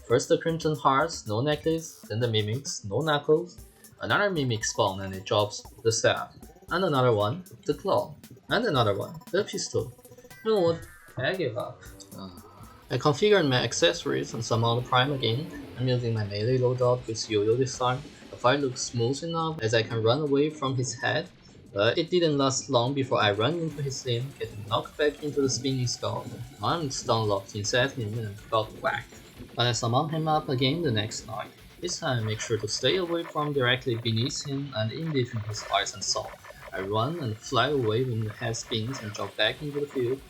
First the crimson hearts, no necklace, then the mimics, no knuckles. Another mimic spawn and it drops the staff. And another one, the claw. And another one, the pistol. You know what? I give up. I configured my accessories and summoned Prime again. I'm using my melee loadout with Yo-Yo this time. The fight looks smooth enough as I can run away from his head, but it didn't last long before I ran into his limb, getting knocked back into the spinning skull. I'm stun locked inside him and got whacked. But I summoned him up again the next night. This time I make sure to stay away from directly beneath him and in between his eyes and soul. I run and fly away when the head spins and drop back into the field.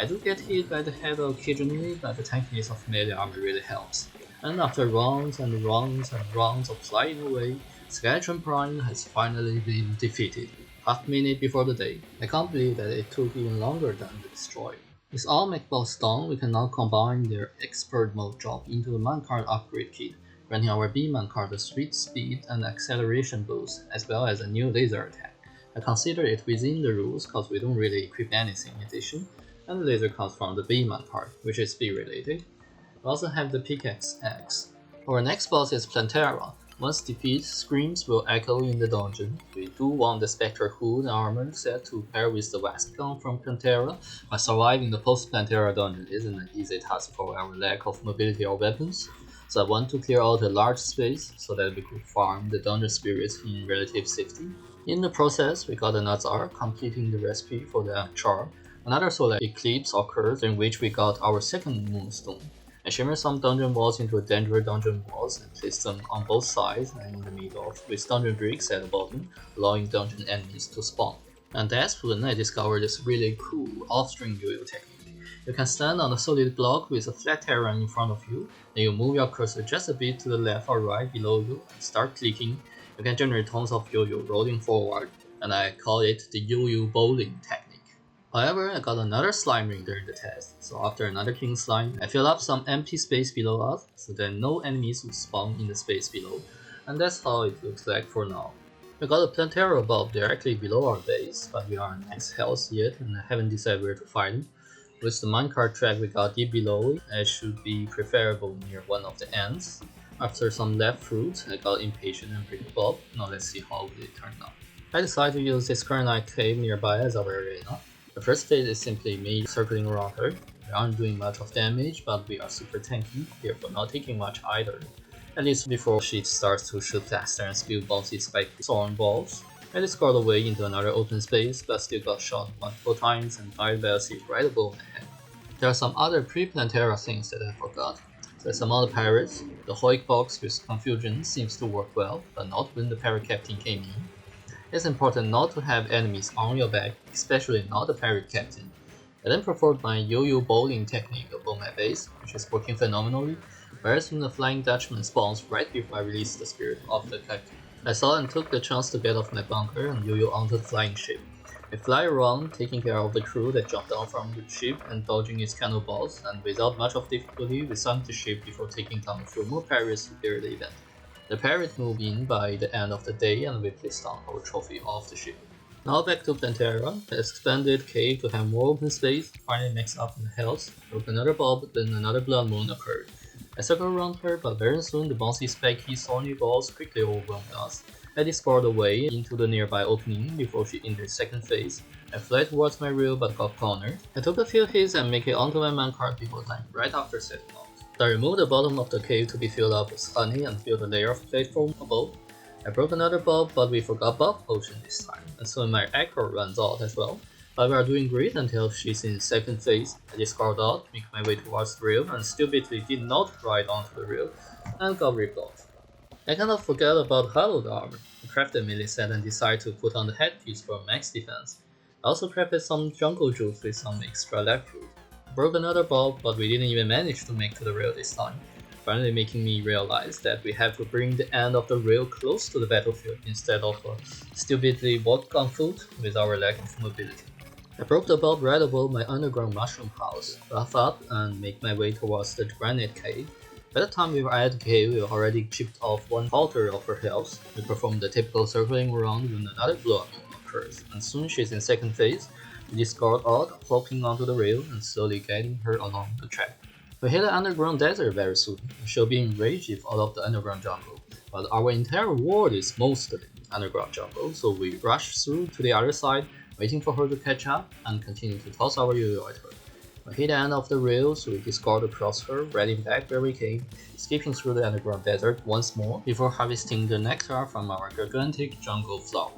I do get hit by the head occasionally, but the tankiness of melee armor really helps. And after rounds and rounds and rounds of flying away, Skytron Prime has finally been defeated. Half minute before the day. I can't believe that it took even longer than the Destroyer. With all mech balls done, we can now combine their expert mode drop into the minecart upgrade kit, granting our B minecart a sweet speed and acceleration boost, as well as a new laser attack. I consider it within the rules cause we don't really equip anything in addition, and the laser comes from the B minecart, which is speed related. We also have the Pickaxe Axe. Our next boss is Plantera. Once defeated, screams will echo in the dungeon. We do want the Spectre hood and armor set to pair with the Wasp gun from Plantera, but surviving the post-Plantera dungeon isn't an easy task for our lack of mobility or weapons, so I want to clear out a large space so that we could farm the dungeon spirits in relative safety. In the process, we got a Nazar, completing the recipe for the char. Another solar eclipse occurred in which we got our second moonstone. I shimmered some dungeon walls into dangerous dungeon walls and placed them on both sides and in the middle with dungeon bricks at the bottom, allowing dungeon enemies to spawn. And that's when I discovered this really cool off-string yo-yo technique. You can stand on a solid block with a flat terrain in front of you, then you move your cursor just a bit to the left or right below you and start clicking. You can generate tons of yo-yo rolling forward, and I call it the yo-yo bowling technique. However, I got another slime ring during the test, so after another king slime, I fill up some empty space below us so that no enemies will spawn in the space below, and that's how it looks like for now. We got a Plantera bulb directly below our base, but we aren't max health yet and I haven't decided where to fight him. With the minecart track we got deep below it, it should be preferable near one of the ends. After some left fruit, I got impatient and picked bulb. Now let's see how it turned out. I decided to use this Kernite cave nearby as our arena. The first phase is simply me circling around her. We aren't doing much of damage, but we are super tanky, therefore not taking much either. At least before she starts to shoot faster and spew bouncy spiky thorn balls. I discard away into another open space, but still got shot multiple times and died by a seed right above my head. There are some other pre-Plantera things that I forgot. There's some other pirates. The Hoik box with confusion seems to work well, but not when the pirate captain came in. It's important not to have enemies on your back, especially not the pirate captain. I then performed my yo-yo bowling technique above my base, which is working phenomenally. Very soon the Flying Dutchman spawns right before I release the spirit of the captain. I saw and took the chance to get off my bunker and yo-yo onto the flying ship. We fly around, taking care of the crew that jumped down from the ship and dodging its cannonballs, and without much of difficulty we sunk the ship before taking down a few more pirates to clear the event. The pirates moved in by the end of the day and we placed down our trophy off the ship. Now back to Plantera. I expanded cave to have more open space, finally maxed up in health, broke another bulb, then another blood moon occurred. I circled around her, but very soon the bouncy spiky thorny balls quickly overwhelmed us. I discarded away into the nearby opening before she entered second phase. I fled towards my rail but got cornered. I took a few hits and make it onto my minecart before time, right after setting off. I removed the bottom of the cave to be filled up with honey and built a layer of platform above. I broke another bulb, but we forgot bulb potion this time, and so my echo runs out as well. But we are doing great until she's in second phase. I discard out, make my way towards the rail, and stupidly did not ride onto the rail, and got ripped off. I kind of forgot about hallowed armor. I crafted melee set and decided to put on the headpiece for max defense. I also crafted some jungle juice with some extra left fruit. Broke another bulb, but we didn't even manage to make to the rail this time, finally making me realize that we have to bring the end of the rail close to the battlefield instead of stupidly walk on foot with our lack of mobility. I broke the bulb right above my underground mushroom house, buff up and make my way towards the granite cave. By the time we were at the cave, we already chipped off 1/4 of her health. We performed the typical circling round when another blow-up occurs, and soon she's in second phase. We discard Oughta, hopping onto the rail and slowly guiding her along the track. We hit the underground desert very soon. She'll be enraged if all of the underground jungle, but our entire world is mostly underground jungle, so we rush through to the other side, waiting for her to catch up, and continue to toss our yo-yo at her. We hit the end of the rail, so we discard across her, riding back where we came, skipping through the underground desert once more before harvesting the nectar from our gigantic jungle flower.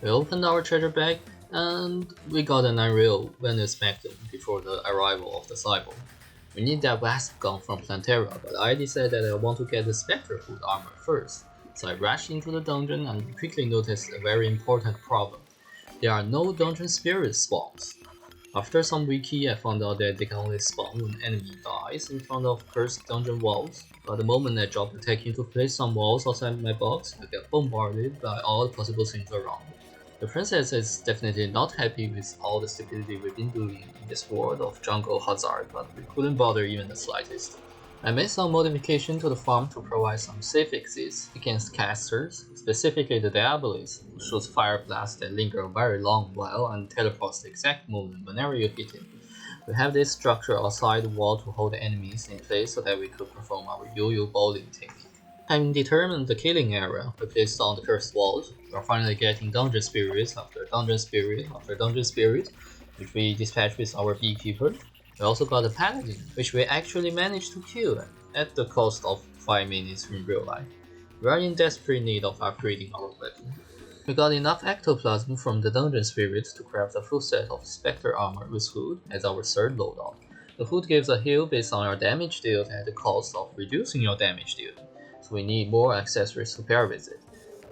We opened our treasure bag, and we got an unreal Venus Magnum before the arrival of the cyborg. We need that wasp gun from Terraria, but I decided that I want to get the Spectre Hood armor first, so I rushed into the dungeon and quickly noticed a very important problem. There are no dungeon spirit spawns. After some wiki, I found out that they can only spawn when enemy dies in front of cursed dungeon walls, but the moment I dropped the tech into place some walls outside my box, I get bombarded by all the possible things around. The princess is definitely not happy with all the stupidity we've been doing in this world of jungle hazard, but we couldn't bother even the slightest. I made some modification to the farm to provide some safe exits against casters, specifically the Diabolist, who shoots fire blasts that linger a very long while and teleports the exact moment whenever you hit him. We have this structure outside the wall to hold the enemies in place so that we could perform our yo-yo bowling technique. Having determined the killing area we placed on the cursed walls, we are finally getting dungeon spirits after dungeon spirit after dungeon spirit, which we dispatch with our beekeeper. We also got a paladin, which we actually managed to kill at the cost of 5 minutes in real life. We are in desperate need of upgrading our weapon. We got enough ectoplasm from the dungeon spirits to craft a full set of Spectre armor with hood as our third loadout. The hood gives a heal based on your damage dealt at the cost of reducing your damage dealt, so we need more accessories to pair with it.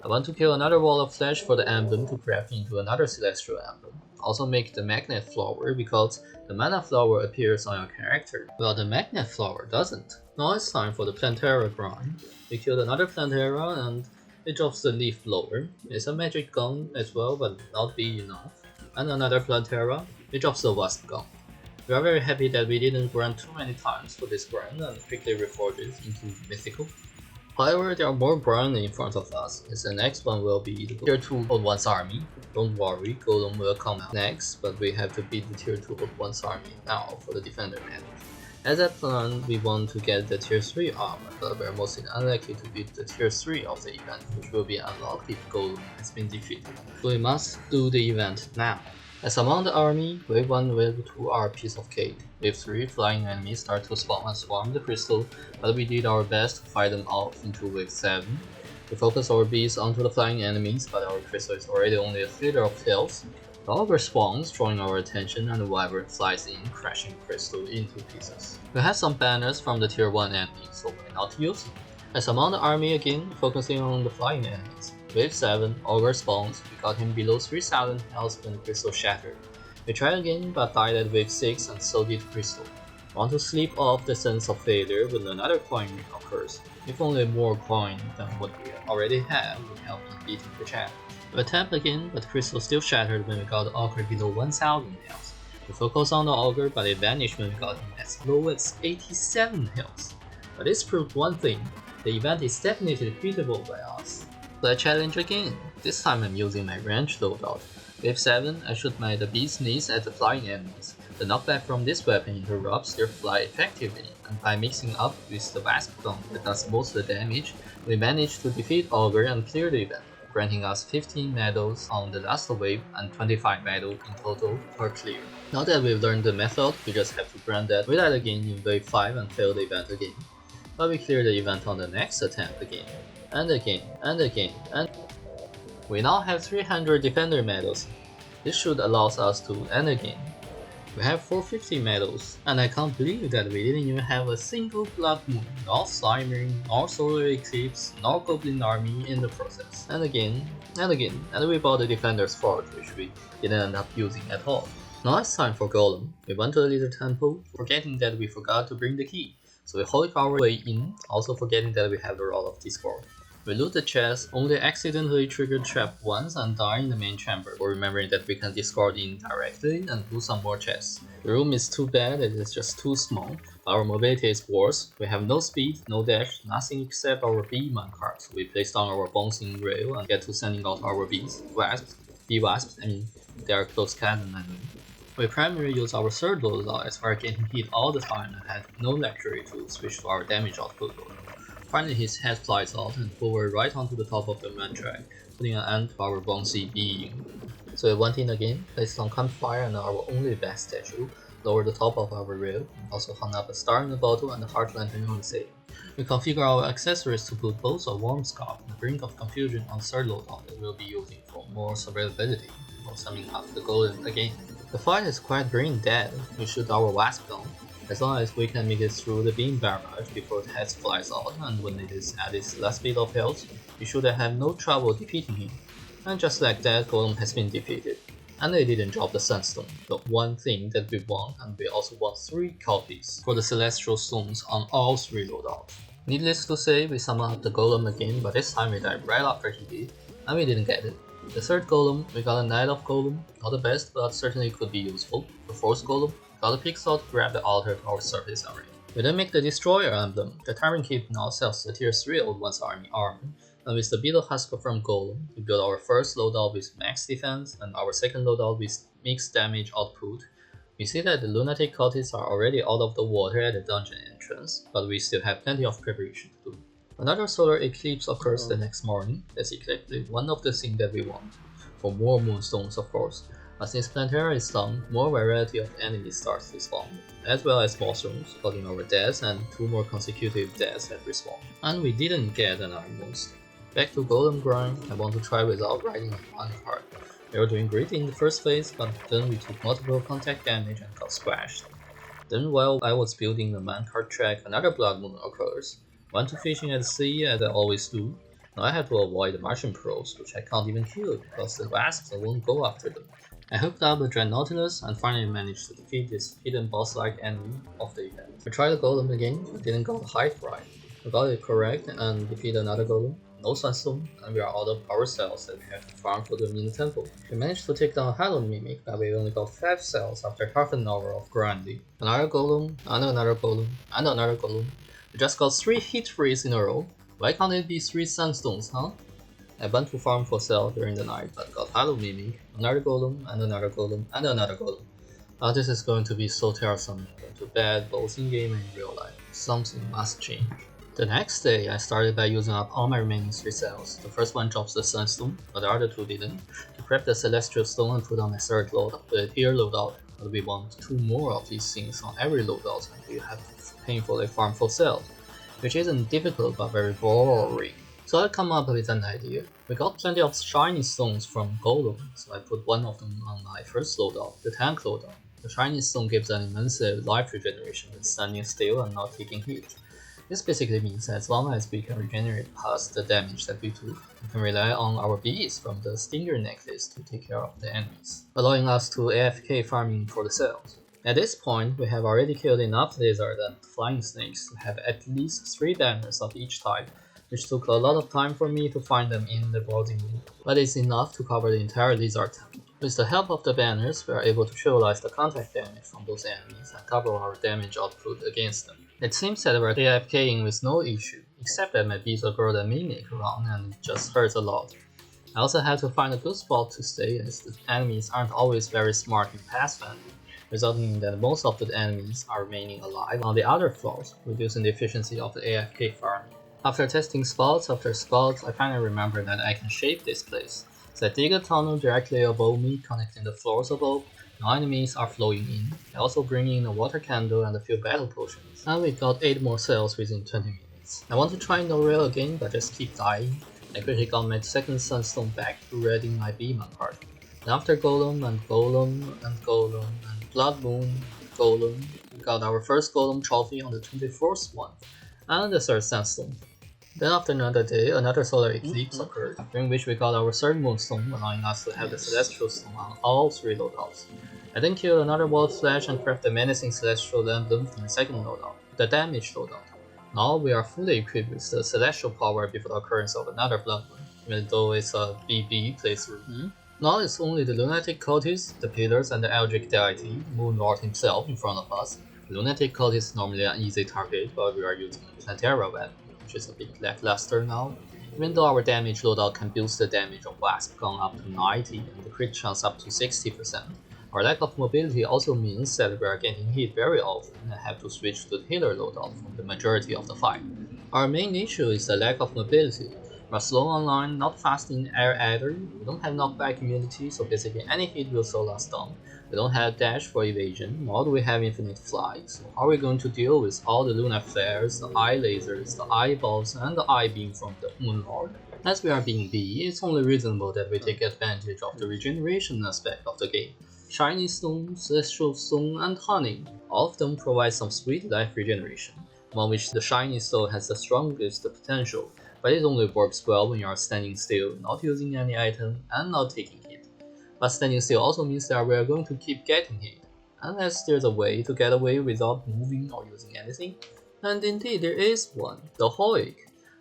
I want to kill another wall of flesh for the emblem to craft into another celestial emblem. Also make the magnet flower because the mana flower appears on your character, while the magnet flower doesn't. Now it's time for the Plantera grind. We killed another Plantera and it drops the leaf blower. It's a magic gun as well, but not big enough. And another Plantera, it drops the wasp gun. We are very happy that we didn't grind too many times for this grind and quickly reforged it into mythical. However, there are more grind in front of us, as the next one will be the Tier 2 Old One's army. Don't worry, Golem will come out next, but we have to beat the Tier 2 Old One's army now for the Defender manage. As I planned, we want to get the Tier 3 armor, but we are mostly unlikely to beat the Tier 3 of the event, which will be unlocked if Golem has been defeated. So we must do the event now. As among the army, Wave 1 and Wave 2 are a piece of cake. Wave 3 flying enemies start to spawn and swarm the crystal, but we did our best to fight them off into Wave 7. We focus our bees onto the flying enemies, but our crystal is already only a third of health. The ogre spawns, drawing our attention, and the wyvern flies in, crashing the crystal into pieces. We have some banners from the Tier 1 enemies, so why not use them? As among the army again, focusing on the flying enemies. Wave 7, Ogre spawns, we got him below 3000 health when the crystal shattered. We tried again but died at wave 6 and so did crystal. Want to sleep off the sense of failure when another coin occurs. If only more coin than what we already have would help in beating the challenge. We attempt again, but crystal still shattered when we got the Ogre below 1000 health. We focus on the Ogre, but it vanished when we got him as low as 87 health. But this proved one thing, the event is definitely beatable by us. So I challenge again. This time I'm using my range loadout. Wave 7, I shoot the bee's knees at the flying enemies. The knockback from this weapon interrupts their fly effectively, and by mixing up with the wasp gun that does most of the damage, we managed to defeat Ogre and clear the event, granting us 15 medals on the last wave and 25 medals in total per clear. Now that we've learned the method, we just have to grant that we died again in wave 5 and fail the event again. But we clear the event on the next attempt again. And again, and again, and we now have 300 defender medals. This should allow us to end again. We have 450 medals, and I can't believe that we didn't even have a single blood moon, nor Simering, nor solar eclipse, nor goblin army in the process. And again, and again, and we bought the defender's fort, which we didn't end up using at all. Now it's time for Golem. We went to the little temple, forgetting that we forgot to bring the key. So we hold our way in, also forgetting that we have the role of Discord. We loot the chest, only accidentally trigger trap once and die in the main chamber, or remembering that we can discard in directly and do some more chests. The room is too bad, it is just too small, Our mobility is worse. We have no speed, no dash, nothing except our bee minecart. So we place down our bouncing rail and get to sending out our bees, bee wasps, they are close cannon, We primarily use our third loadout as we are getting hit all the time and had no luxury to switch to our damage output loadout. Finally his head flies out and hover right onto the top of the main track, putting an end to our bouncy being. So we went in again, placed on campfire and our only bat statue, lowered the top of our rail, and also hung up a star in the bottle and a heart lantern on the ceiling. We configure our accessories to put both a warm scarf and a brink of confusion on the third loadout that we'll be using for more survivability before summing up the golem again. The fight is quite brain dead. We shoot our wasp down, as long as we can make it through the beam barrage before the head flies out, and when it is at its last bit of health, we should have no trouble defeating him. And just like that, Golem has been defeated. And they didn't drop the Sunstone, the one thing that we won, and we also won 3 copies for the Celestial Stones on all 3 loadouts. Needless to say, we summoned up the Golem again, but this time we died right after he did, and we didn't get it. The third Golem, we got a Knight of Golem, not the best, but certainly could be useful. The fourth Golem, got a pixel to grab the altar to our surface area. We then make the Destroyer emblem. The Tyrant Keep now sells the tier 3 Old One's army armor, and with the Beetle Husker from Golem, we build our first loadout with max defense and our second loadout with mixed damage output. We see that the Lunatic Cultists are already out of the water at the dungeon entrance, but we still have plenty of preparation to do. Another solar eclipse occurs the next morning. That's exactly one of the things that we want. For more moonstones, of course. But since Terraria is done, more variety of enemies starts to spawn, as well as mushrooms, causing our deaths and 2 more consecutive deaths at respawn. And we didn't get another moonstone. Back to Golem grind, I want to try without riding on one card. We were doing great in the first phase, but then we took multiple contact damage and got squashed. Then while I was building the minecart track, another blood moon occurs. Went to fishing at sea as I always do. Now I have to avoid the Martian pros, which I can't even kill because the wasps won't go after them. I hooked up the Dreadnoughtus and finally managed to defeat this hidden boss-like enemy of the event. We tried the Golem again, but didn't got the height right. We got it correct and defeated another Golem, no Sunstone, and we are out of power cells that we have to farm for the Mini Temple. We managed to take down Halo Mimic, but we only got 5 cells after half an hour of grinding. Another Golem, and another Golem, and another Golem. We just got 3 hit frees in a row. Why can't it be 3 Sunstones, huh? I went to farm for sale during the night, but got Halo Mimic, another Golem, and another Golem, and another Golem. This is going to be so tiresome, going to bad both in game and in real life. Something must change. The next day, I started by using up all my remaining 3 cells. The first one drops the Sunstone, but the other 2 didn't. To grab the Celestial Stone and put on my third loadout, the tier loadout, but we want 2 more of these things on every loadout, and we have to painfully farm for sale, which isn't difficult but very boring. So I come up with an idea. We got plenty of shiny stones from Golem, so I put one of them on my first loadout, the tank loadout. The shiny stone gives an immense life regeneration when standing still and not taking hit. This basically means as long as we can regenerate past the damage that we took, we can rely on our bees from the Stinger necklace to take care of the enemies, allowing us to AFK farming for the cells. At this point, we have already killed enough lizard and flying snakes to have at least 3 banners of each type, which took a lot of time for me to find them in the browsing window, but it's enough to cover the entire lizard temple. With the help of the banners, we are able to trivialize the contact damage from those enemies and double our damage output against them. It seems that we're AFKing with no issue, except that my bees will grow the mimic around and it just hurts a lot. I also had to find a good spot to stay as the enemies aren't always very smart in Pathfinder, resulting in that most of the enemies are remaining alive on the other floors, reducing the efficiency of the AFK farming. After testing spots after spots, I finally remembered that I can shape this place. So I dig a tunnel directly above me, connecting the floors above. Now enemies are flowing in. I also bring in a water candle and a few battle potions. And we got 8 more cells within 20 minutes. I want to try no rail again, but just keep dying. I quickly got my second sunstone back to readying my Beeman part. And after Golem and Golem and Golem and Blood Moon, Golem, we got our first Golem trophy on the 24th one, and the third Sandstone. Then after another day, another solar eclipse occurred, during which we got our third Moonstone, allowing us to have the Celestial Stone on all 3 loadouts. I then killed another Wild Flash and crafted the Menacing Celestial Emblem from the second loadout, the Damage loadout. Now we are fully equipped with the Celestial power before the occurrence of another Blood Moon, even though it's a BB playthrough. Now it's only the Lunatic Cultists, the Pillars, and the Eldritch Deity, Moon Lord himself, in front of us. Lunatic Cult is normally an easy target, but we are using Terraria weapon, which is a bit lackluster now. Even though our damage loadout can boost the damage of Wasp gun up to 90 and the crit chance up to 60%, our lack of mobility also means that we are getting hit very often and have to switch to the healer loadout for the majority of the fight. Our main issue is the lack of mobility. We are slow online, not fast in air either, we don't have knockback immunity, so basically any hit will slow us down. We don't have dash for evasion, nor do we have infinite flight, so how are we going to deal with all the lunar flares, the eye lasers, the eyeballs, and the eye beam from the Moon Lord? As we are being B, it's only reasonable that we take advantage of the regeneration aspect of the game. Shiny Stone, Celestial Stone, and Honey, all of them provide some sweet life regeneration, among which the Shiny Stone has the strongest potential, but it only works well when you are standing still, not using any item, and not taking hit. But standing still also means that we are going to keep getting hit, unless there's a way to get away without moving or using anything. And indeed there is one, the Hoik.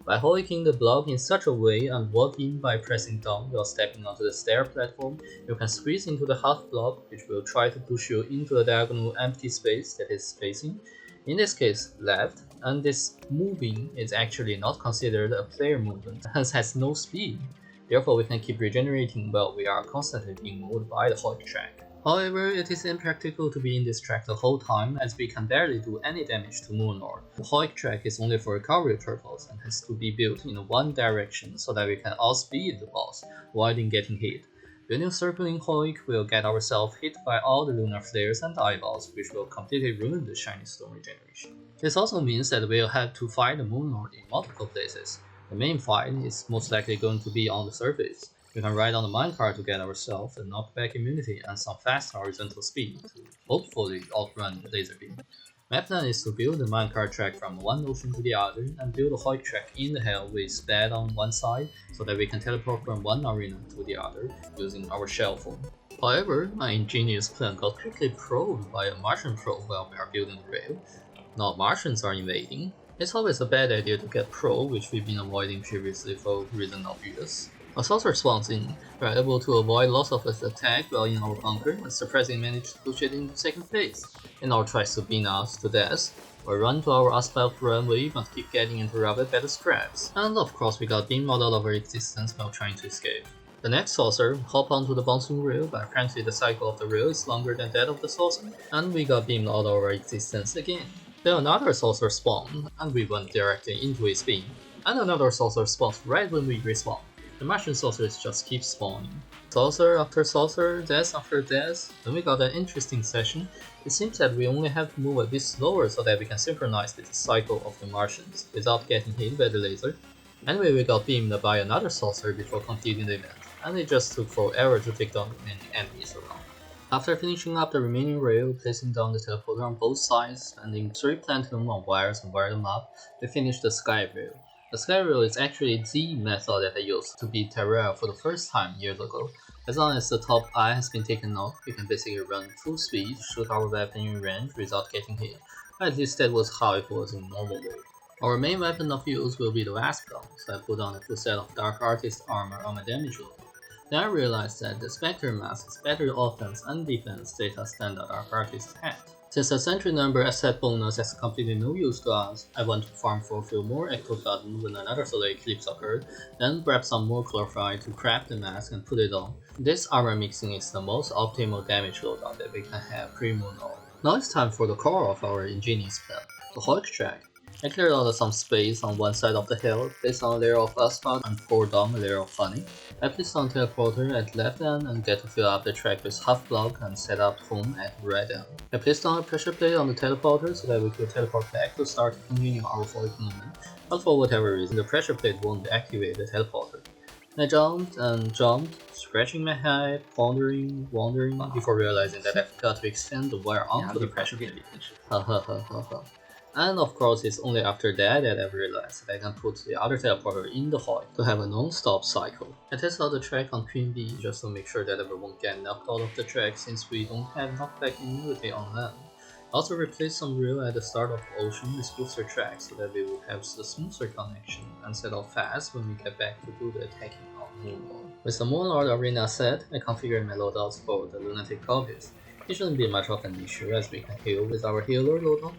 By hoiking the block in such a way and walking by pressing down while stepping onto the stair platform, you can squeeze into the half block, which will try to push you into the diagonal empty space that is facing, in this case left, and this moving is actually not considered a player movement, hence has no speed. Therefore we can keep regenerating while we are constantly being moved by the Hoik track. However, it is impractical to be in this track the whole time, as we can barely do any damage to Moonlord. The Hoik track is only for recovery purpose and has to be built in one direction so that we can outspeed the boss, avoiding getting hit. Building circling Hoik will get ourselves hit by all the lunar flares and eyeballs, which will completely ruin the shiny stone regeneration. This also means that we'll have to fight the Moonlord in multiple places. The main fight is most likely going to be on the surface. We can ride on the minecart to get ourselves a knockback immunity and some fast horizontal speed to hopefully outrun the laser beam. My plan is to build the minecart track from one ocean to the other and build a Hoik track in the hell with Spad on one side so that we can teleport from one arena to the other using our shell form. However, my ingenious plan got quickly probed by a Martian probe while we are building the rail. Now Martians are invading. It's always a bad idea to get probed, which we've been avoiding previously for reason obvious. A saucer spawns in. We are able to avoid loss of its attack while in our bunker and surprisingly manage to push it into second place. In our tries to beat us to death, we run to our asphalt runway but keep getting interrupted by the scraps. And of course we got beamed out of our existence while trying to escape. The next saucer hop onto the bouncing rail, but apparently the cycle of the rail is longer than that of the saucer, and we got beamed out of our existence again. Then another saucer spawned, and we went directly into its beam, and another saucer spawns right when we respawn. The Martian saucers just keep spawning. Saucer after saucer, death after death. Then we got an interesting session. It seems that we only have to move a bit slower so that we can synchronize with the cycle of the Martians without getting hit by the laser. Anyway, we got beamed by another saucer before completing the event, and it just took forever to take down the remaining enemies around. After finishing up the remaining rail, placing down the teleporter on both sides, spending 3 platinum on wires and wire them up, we finished the sky rail. The sky rail is actually the method that I used to beat Terraria for the first time years ago. As long as the top eye has been taken off, we can basically run full speed, shoot our weapon in range without getting hit. At least that was how it was in normal mode. Our main weapon of use will be the Wasp gun, so I put on a full set of Dark Artist armor on my damage load. Then I realized that the Spectre mask is better offense and defense data than the Dark Artist hat. Since the Sentry number asset bonus has completely no use to us, I want to farm for a few more Ectoplasm when another solar eclipse occurred, then grab some more chlorophyll to craft the mask and put it on. This armor mixing is the most optimal damage loadout that we can have pre-Moon Lord. Now it's time for the core of our ingenious plan, the Hoik track. I cleared out some space on one side of the hill, placed on a layer of asphalt and poured down a layer of honey. I placed on teleporter at left end and get to fill up the track with half block and set up home at right end. I placed on a pressure plate on the teleporter so that we could teleport back to start continuing our Hoik movement, but for whatever reason the pressure plate won't activate the teleporter. I jumped and jumped, scratching my head, wandering, before realizing that I forgot to extend the wire onto the pressure plate. And of course it's only after that I realized that I can put the other teleporter in the Hoik to have a non-stop cycle. I tested out the track on Queen Bee just to make sure that we won't get knocked out of the track since we don't have knockback immunity on land. I also replaced some rail at the start of the ocean with booster tracks so that we will have a smoother connection and set off fast when we get back to do the attacking on Moonlord. With the Moonlord arena set, I configured my loadouts for the Lunatic Cultist. It shouldn't be much of an issue as we can heal with our healer loadout.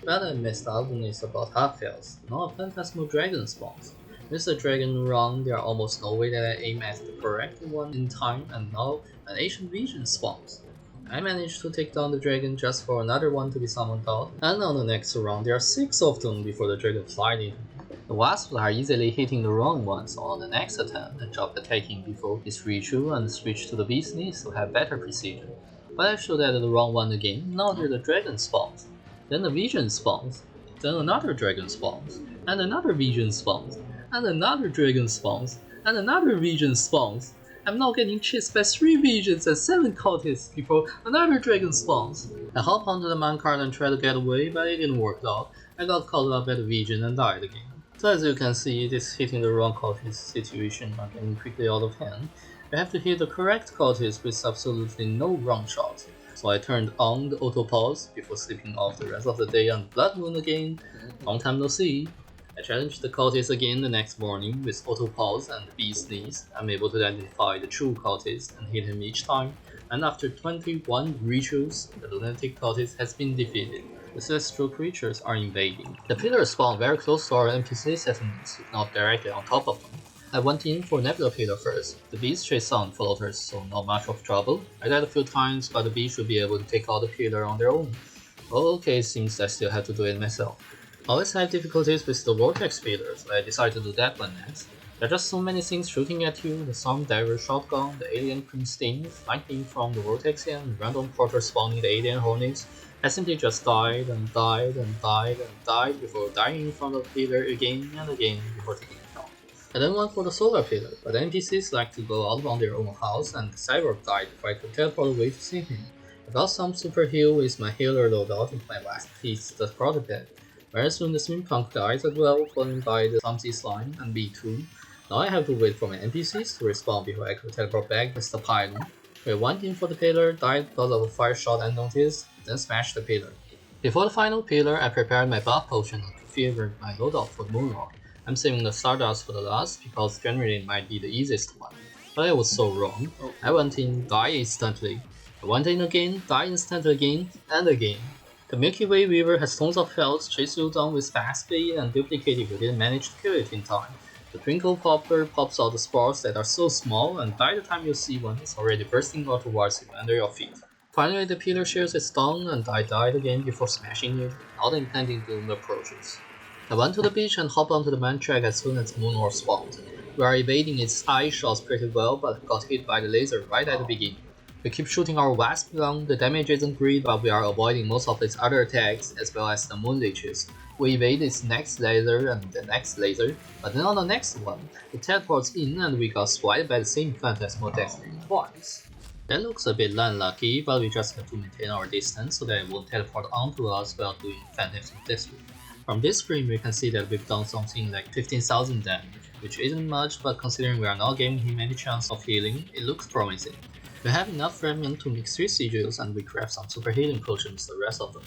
But I messed up when it's about half health. Now a phantasmal dragon spawns. With the dragon run, there are almost no way that I aim at the correct one in time, and now an ancient vision spawns. I managed to take down the dragon just for another one to be summoned out, and on the next round there are 6 of them before the dragon flied in. The wasps are easily hitting the wrong one, so on the next attempt I dropped attacking before his ritual and switched to the beast's knees to have better precision. But I shot at the wrong one again. Now there the dragon spawns. Then the vision spawns. Then another dragon spawns. And another vision spawns. And another dragon spawns. And another vision spawns. I'm now getting chased by 3 visions and 7 cultists before another dragon spawns. I hop onto the minecart and try to get away, but it didn't work out. I got caught up at the vision and died again. So as you can see, this hitting the wrong cultist situation are getting quickly out of hand. I have to hit the correct cultist with absolutely no wrong shots. So I turned on the auto pause before sleeping off the rest of the day on Blood Moon again. Long time no see. I challenged the cultist again the next morning with auto pause and the beast's knees. I'm able to identify the true cultist and hit him each time, and after 21 rituals, the lunatic cultist has been defeated. The celestial creatures are invading. The pillars spawn very close to our NPC settlements, if not directly on top of them. I went in for Nebula Pillar first. The beast chased on floaters, so not much of trouble. I died a few times, but the beast should be able to take out the pillar on their own. Okay, seems I still have to do it myself. I always have difficulties with the vortex pillars, so I decided to do that one next. There are just so many things shooting at you: the Storm Diver shotgun, the alien cream stings, lightning from the vortex and random porters spawning the alien hornets. I simply just died and died and died and died before dying in front of the pillar again and again before taking it down. I then went for the solar pillar, but the NPCs like to go out on their own house, and the cyborg died before I could teleport away to see him. I got some super heal with my healer loadout into my last piece, the protopet. Very soon the Swimpunk dies as well, followed by the Clumsy Slime and B2. Now I have to wait for my NPCs to respawn before I could teleport back with the pylon. I went in for the pillar, died because of a fire shot unnoticed, then smashed the pillar. Before the final pillar, I prepared my buff potion to favor my loadout for the Moonrock. I'm saving the Stardust for the last because generally it might be the easiest one. But I was so wrong. I went in, died instantly. I went in again, died instantly again, and again. The Milky Way Weaver has tons of health, chase you down with fast speed, and duplicate if you didn't manage to kill it in time. The Twinkle Popper pops out the spores that are so small, and by the time you see one, it's already bursting out towards you under your feet. Finally, the pillar shares its down, and I died again before smashing it. Now the impending doom approaches. I went to the beach and hopped onto the man track as soon as Moonor spawned. We are evading its eye shots pretty well, but got hit by the laser right at the beginning. We keep shooting our wasp gun, the damage isn't great, but we are avoiding most of its other attacks as well as the moon leeches. We evade its next laser and the next laser, but then on the next one, it teleports in and we got swiped by the same phantasmal destiny twice. That looks a bit unlucky, but we just have to maintain our distance so that it won't teleport onto us while doing phantasmal destiny. From this screen we can see that we've done something like 15,000 damage, which isn't much, but considering we are not giving him any chance of healing, it looks promising. We have enough fragment to make 3 sigils and we craft some super healing potions the rest of them.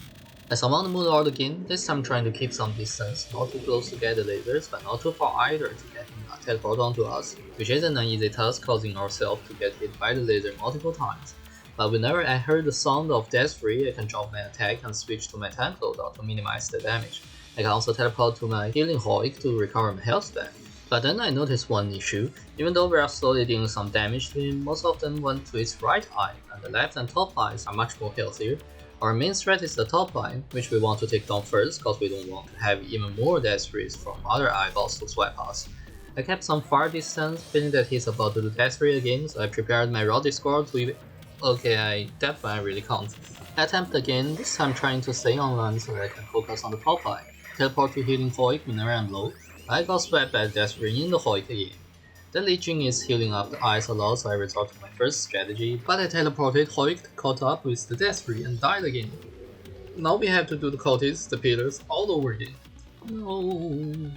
I summon the Moon Lord again, this time trying to keep some distance, not too close to get the lasers, but not too far either to get him to teleport onto us, which isn't an easy task causing ourselves to get hit by the laser multiple times. But whenever I heard the sound of Death Free, I can drop my attack and switch to my tank loadout to minimize the damage. I can also teleport to my healing Hoik to recover my health back. But then I noticed one issue: even though we are slowly dealing some damage to him, most of them went to his right eye, and the left and top eyes are much more healthier. Our main threat is the top eye, which we want to take down first because we don't want to have even more death rays from other eyeballs to swipe us. I kept some far distance, feeling that he's about to do death ray again, so I prepared my raw discord to that one I really can't. I attempt again, this time trying to stay online so that I can focus on the top eye. Teleport to healing Hoik whenever I'm low. I got swept by Death Ray in the Hoik again. The Leeching is healing up the eyes a lot, so I resort to my first strategy, but I teleported Hoik, caught up with the Death Ray and died again. Now we have to do the cultists, the pillars, all over again. No.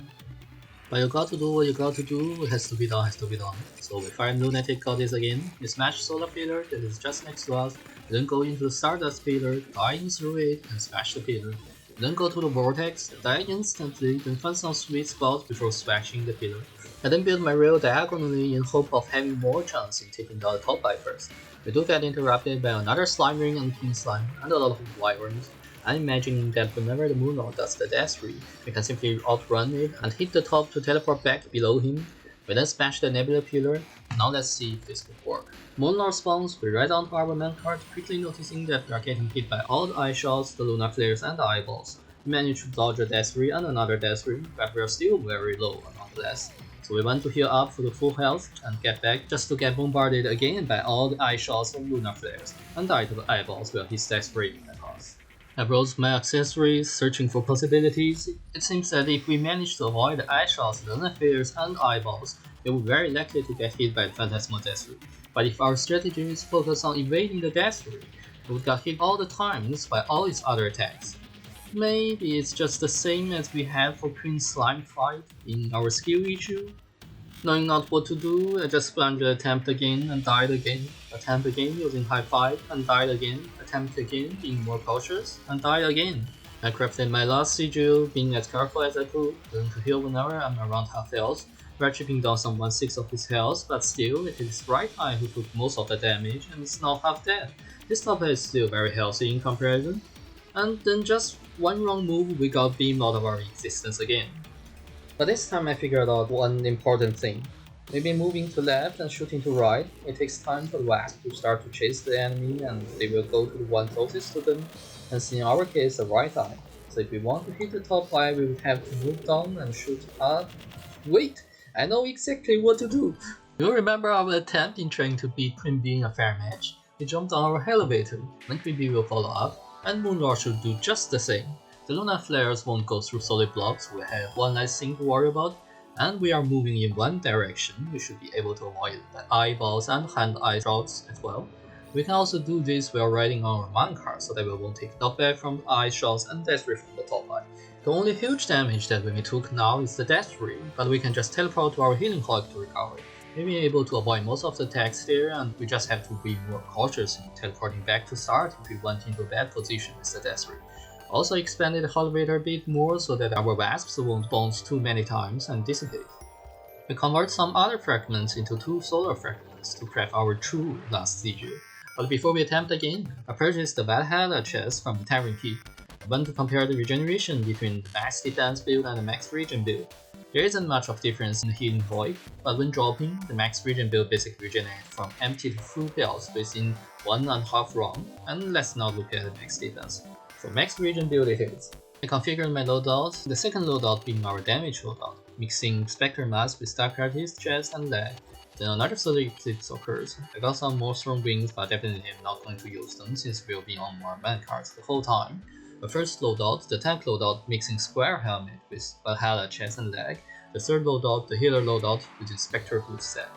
But you got to do what you got to do, it has to be done, So we find Lunatic Cultist again, we smash Solar Pillar that is just next to us, then go into the Stardust Pillar, dying through it, and smash the pillar. Then go to the Vortex, die instantly, then find some sweet spot before smashing the pillar. I then build my rail diagonally in hope of having more chance in taking down the top guy first. We do get interrupted by another slime ring and pink slime and a lot of wyverns. I'm imagining that whenever the Moonlord does the dash free, we can simply outrun it and hit the top to teleport back below him. We then smash the Nebula Pillar. Now let's see if this will work. Moonlord spawns, we ride onto our main card, quickly noticing that we are getting hit by all the eye shots, the lunar flares and the eyeballs. We manage to dodge a dash free and another dash free, but we are still very low nonetheless. So we want to heal up for the full health and get back just to get bombarded again by all the eye shots and lunar flares and die to the eyeballs while he stacks free at us. I browsed my accessories, searching for possibilities. It seems that if we manage to avoid the eye shots, lunar flares and eyeballs, we will be very likely to get hit by the Phantasmal Dash free. But if our strategy is focused on evading the dash free, we would get hit all the times by all its other attacks. Maybe it's just the same as we had for Queen Slime fight in our skill issue. Knowing not what to do, I just plunged attempt again and died again, attempt again using high 5 and died again, attempt again being more cautious and died again. I crafted my last sigil, being as careful as I could, going to heal whenever I'm around half health, we're chipping down some 1/6 of his health, but still it is right eye who took most of the damage and is now half dead. This top is still very healthy in comparison. And then just one wrong move we got beamed out of our existence again. But this time I figured out one important thing. Maybe moving to left and shooting to right, it takes time for the wasp to start to chase the enemy and they will go to the one closest to them, and in our case the right eye. So if we want to hit the top eye, we would have to move down and shoot up. Wait! I know exactly what to do! You remember our attempt in trying to beat Queen Bee in a fair match? We jumped on our elevator, and Queen Bee will follow up, and Moonlord should do just the same. The lunar flares won't go through solid blocks, we have one less thing to worry about, and we are moving in one direction, we should be able to avoid the eyeballs and hand eye shots as well. We can also do this while riding on our minecart so that we won't take knockback from the eye shots and dash free from the top eye. The only huge damage that we took now is the dash free, but we can just teleport to our healing hog to recover. We'll be able to avoid most of the attacks there, and we just have to be more cautious in teleporting back to start if we went into a bad position with the dash free. Also expanded the elevator a bit more so that our wasps won't bounce too many times and dissipate. We convert some other fragments into 2 solar fragments to craft our true last sigil. But before we attempt again, I purchased the Valhalla chest from the Tavern Key. I want to compare the regeneration between the max defense build and the max regen build. There isn't much of difference in the healing void, but when dropping, the max regen build basically regenerates from empty to full health within 1.5 round, and let's not look at the max defense. So max regen build it is. I configured my loadout, the second loadout being our damage loadout, mixing Spectre Mask with Dark Artist, chest and leg. Then another solar eclipse occurs. I got some more strong wings, but definitely am not going to use them since we'll be on our man cards the whole time. The first loadout, the tank loadout, mixing Square Helmet with Valhalla, chest and leg. The third loadout, the healer loadout, with the Spectre Hood set.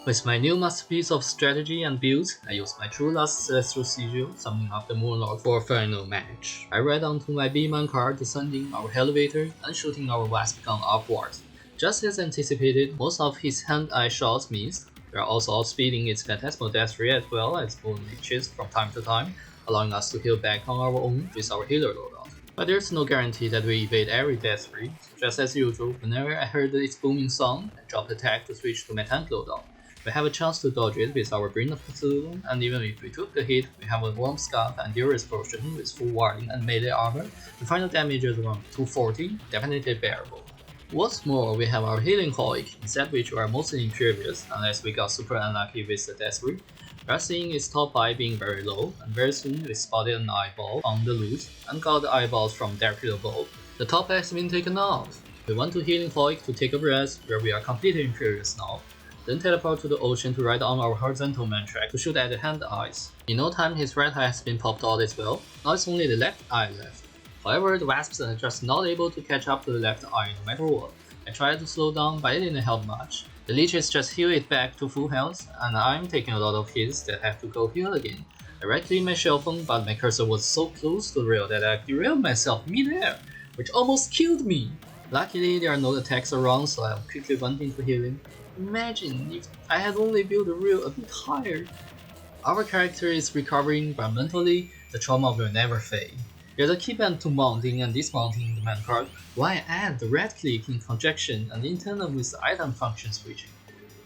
With my new masterpiece of strategy and build, I use my true last Celestial Sigil, summoning up the Moonlord for a final match. I ride onto my B-Man card, descending our elevator and shooting our Wasp gun upwards. Just as anticipated, most of his hand-eye shots missed. We are also outspeeding its Phantasmal Dash free as well as Moon Leeches from time to time, allowing us to heal back on our own with our healer loadout. But there's no guarantee that we evade every dash free, so just as usual, whenever I heard its booming sound, I dropped attack to switch to my tank loadout. We have a chance to dodge it with our Brain of Cthulhu, and even if we took the hit, we have a Warm Scarf and Endurance Potion with full warding and melee armor. The final damage is around 240, definitely bearable. What's more, we have our Healing Hoik, instead which we are mostly impervious, unless we got super unlucky with the Death Ring. We are seeing its top eye being very low, and very soon we spotted an eyeball on the loose, and got the eyeballs from directly above. The top has been taken out. We want to Healing Hoik to take a rest, where we are completely impervious now. Then teleport to the ocean to ride on our horizontal man track to shoot at the hand eyes. In no time his right eye has been popped out as well, now it's only the left eye left. However, the wasps are just not able to catch up to the left eye no matter what. I tried to slow down, but it didn't help much. The leeches just heal it back to full health, and I'm taking a lot of hits that have to go heal again. I right-clicked my shell phone, but my cursor was so close to the rail that I derailed myself mid-air, which almost killed me. Luckily, there are no attacks around, so I quickly went into healing. Imagine if I had only built the rail a bit higher. Our character is recovering, but mentally, the trauma will never fade. There's a keypad to mounting and dismounting the main card, while I add the right click in conjunction and internal with the item function switching.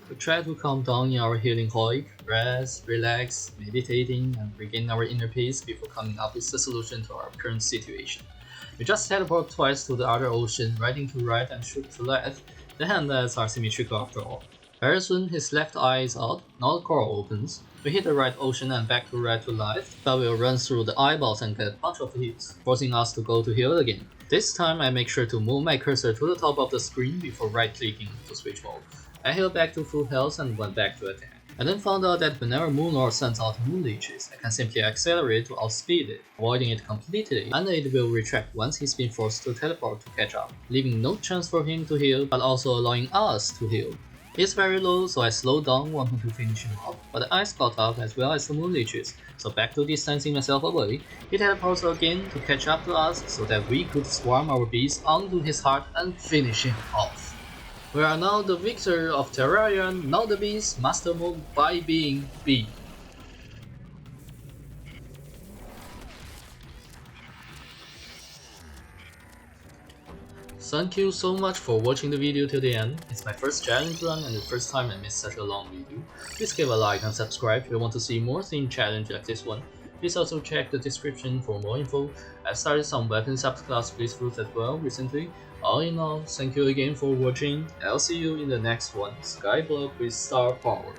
We try to calm down in our healing holic, rest, relax, meditating, and regain our inner peace before coming up with a solution to our current situation. We just teleport twice to the other ocean, riding to right and shoot to left. The handlets are symmetrical after all. Very soon his left eye is out, now the core opens. We hit the right ocean and back to right to left, but we'll run through the eyeballs and get a bunch of hits, forcing us to go to heal again. This time I make sure to move my cursor to the top of the screen before right clicking to switch mode. I healed back to full health and went back to attack. I then found out that whenever Moonlord sends out moon leeches, I can simply accelerate to outspeed it, avoiding it completely, and it will retract once he's been forced to teleport to catch up, leaving no chance for him to heal, but also allowing us to heal. He's very low, so I slowed down wanting to finish him off, but the ice caught up as well as the moon leeches, so back to distancing myself away, he teleports again to catch up to us so that we could swarm our beasts onto his heart and finish him off. We are now the victor of Terraria, now the beast master mode by being Beat. Thank you so much for watching the video till the end. It's my first challenge run and the first time I missed such a long video. Please give a like and subscribe if you want to see more themed challenge like this one. Please also check the description for more info. I've started some weapon subclass playthroughs as well recently. All in all, thank you again for watching. I'll see you in the next one. Skyblock with Star Power.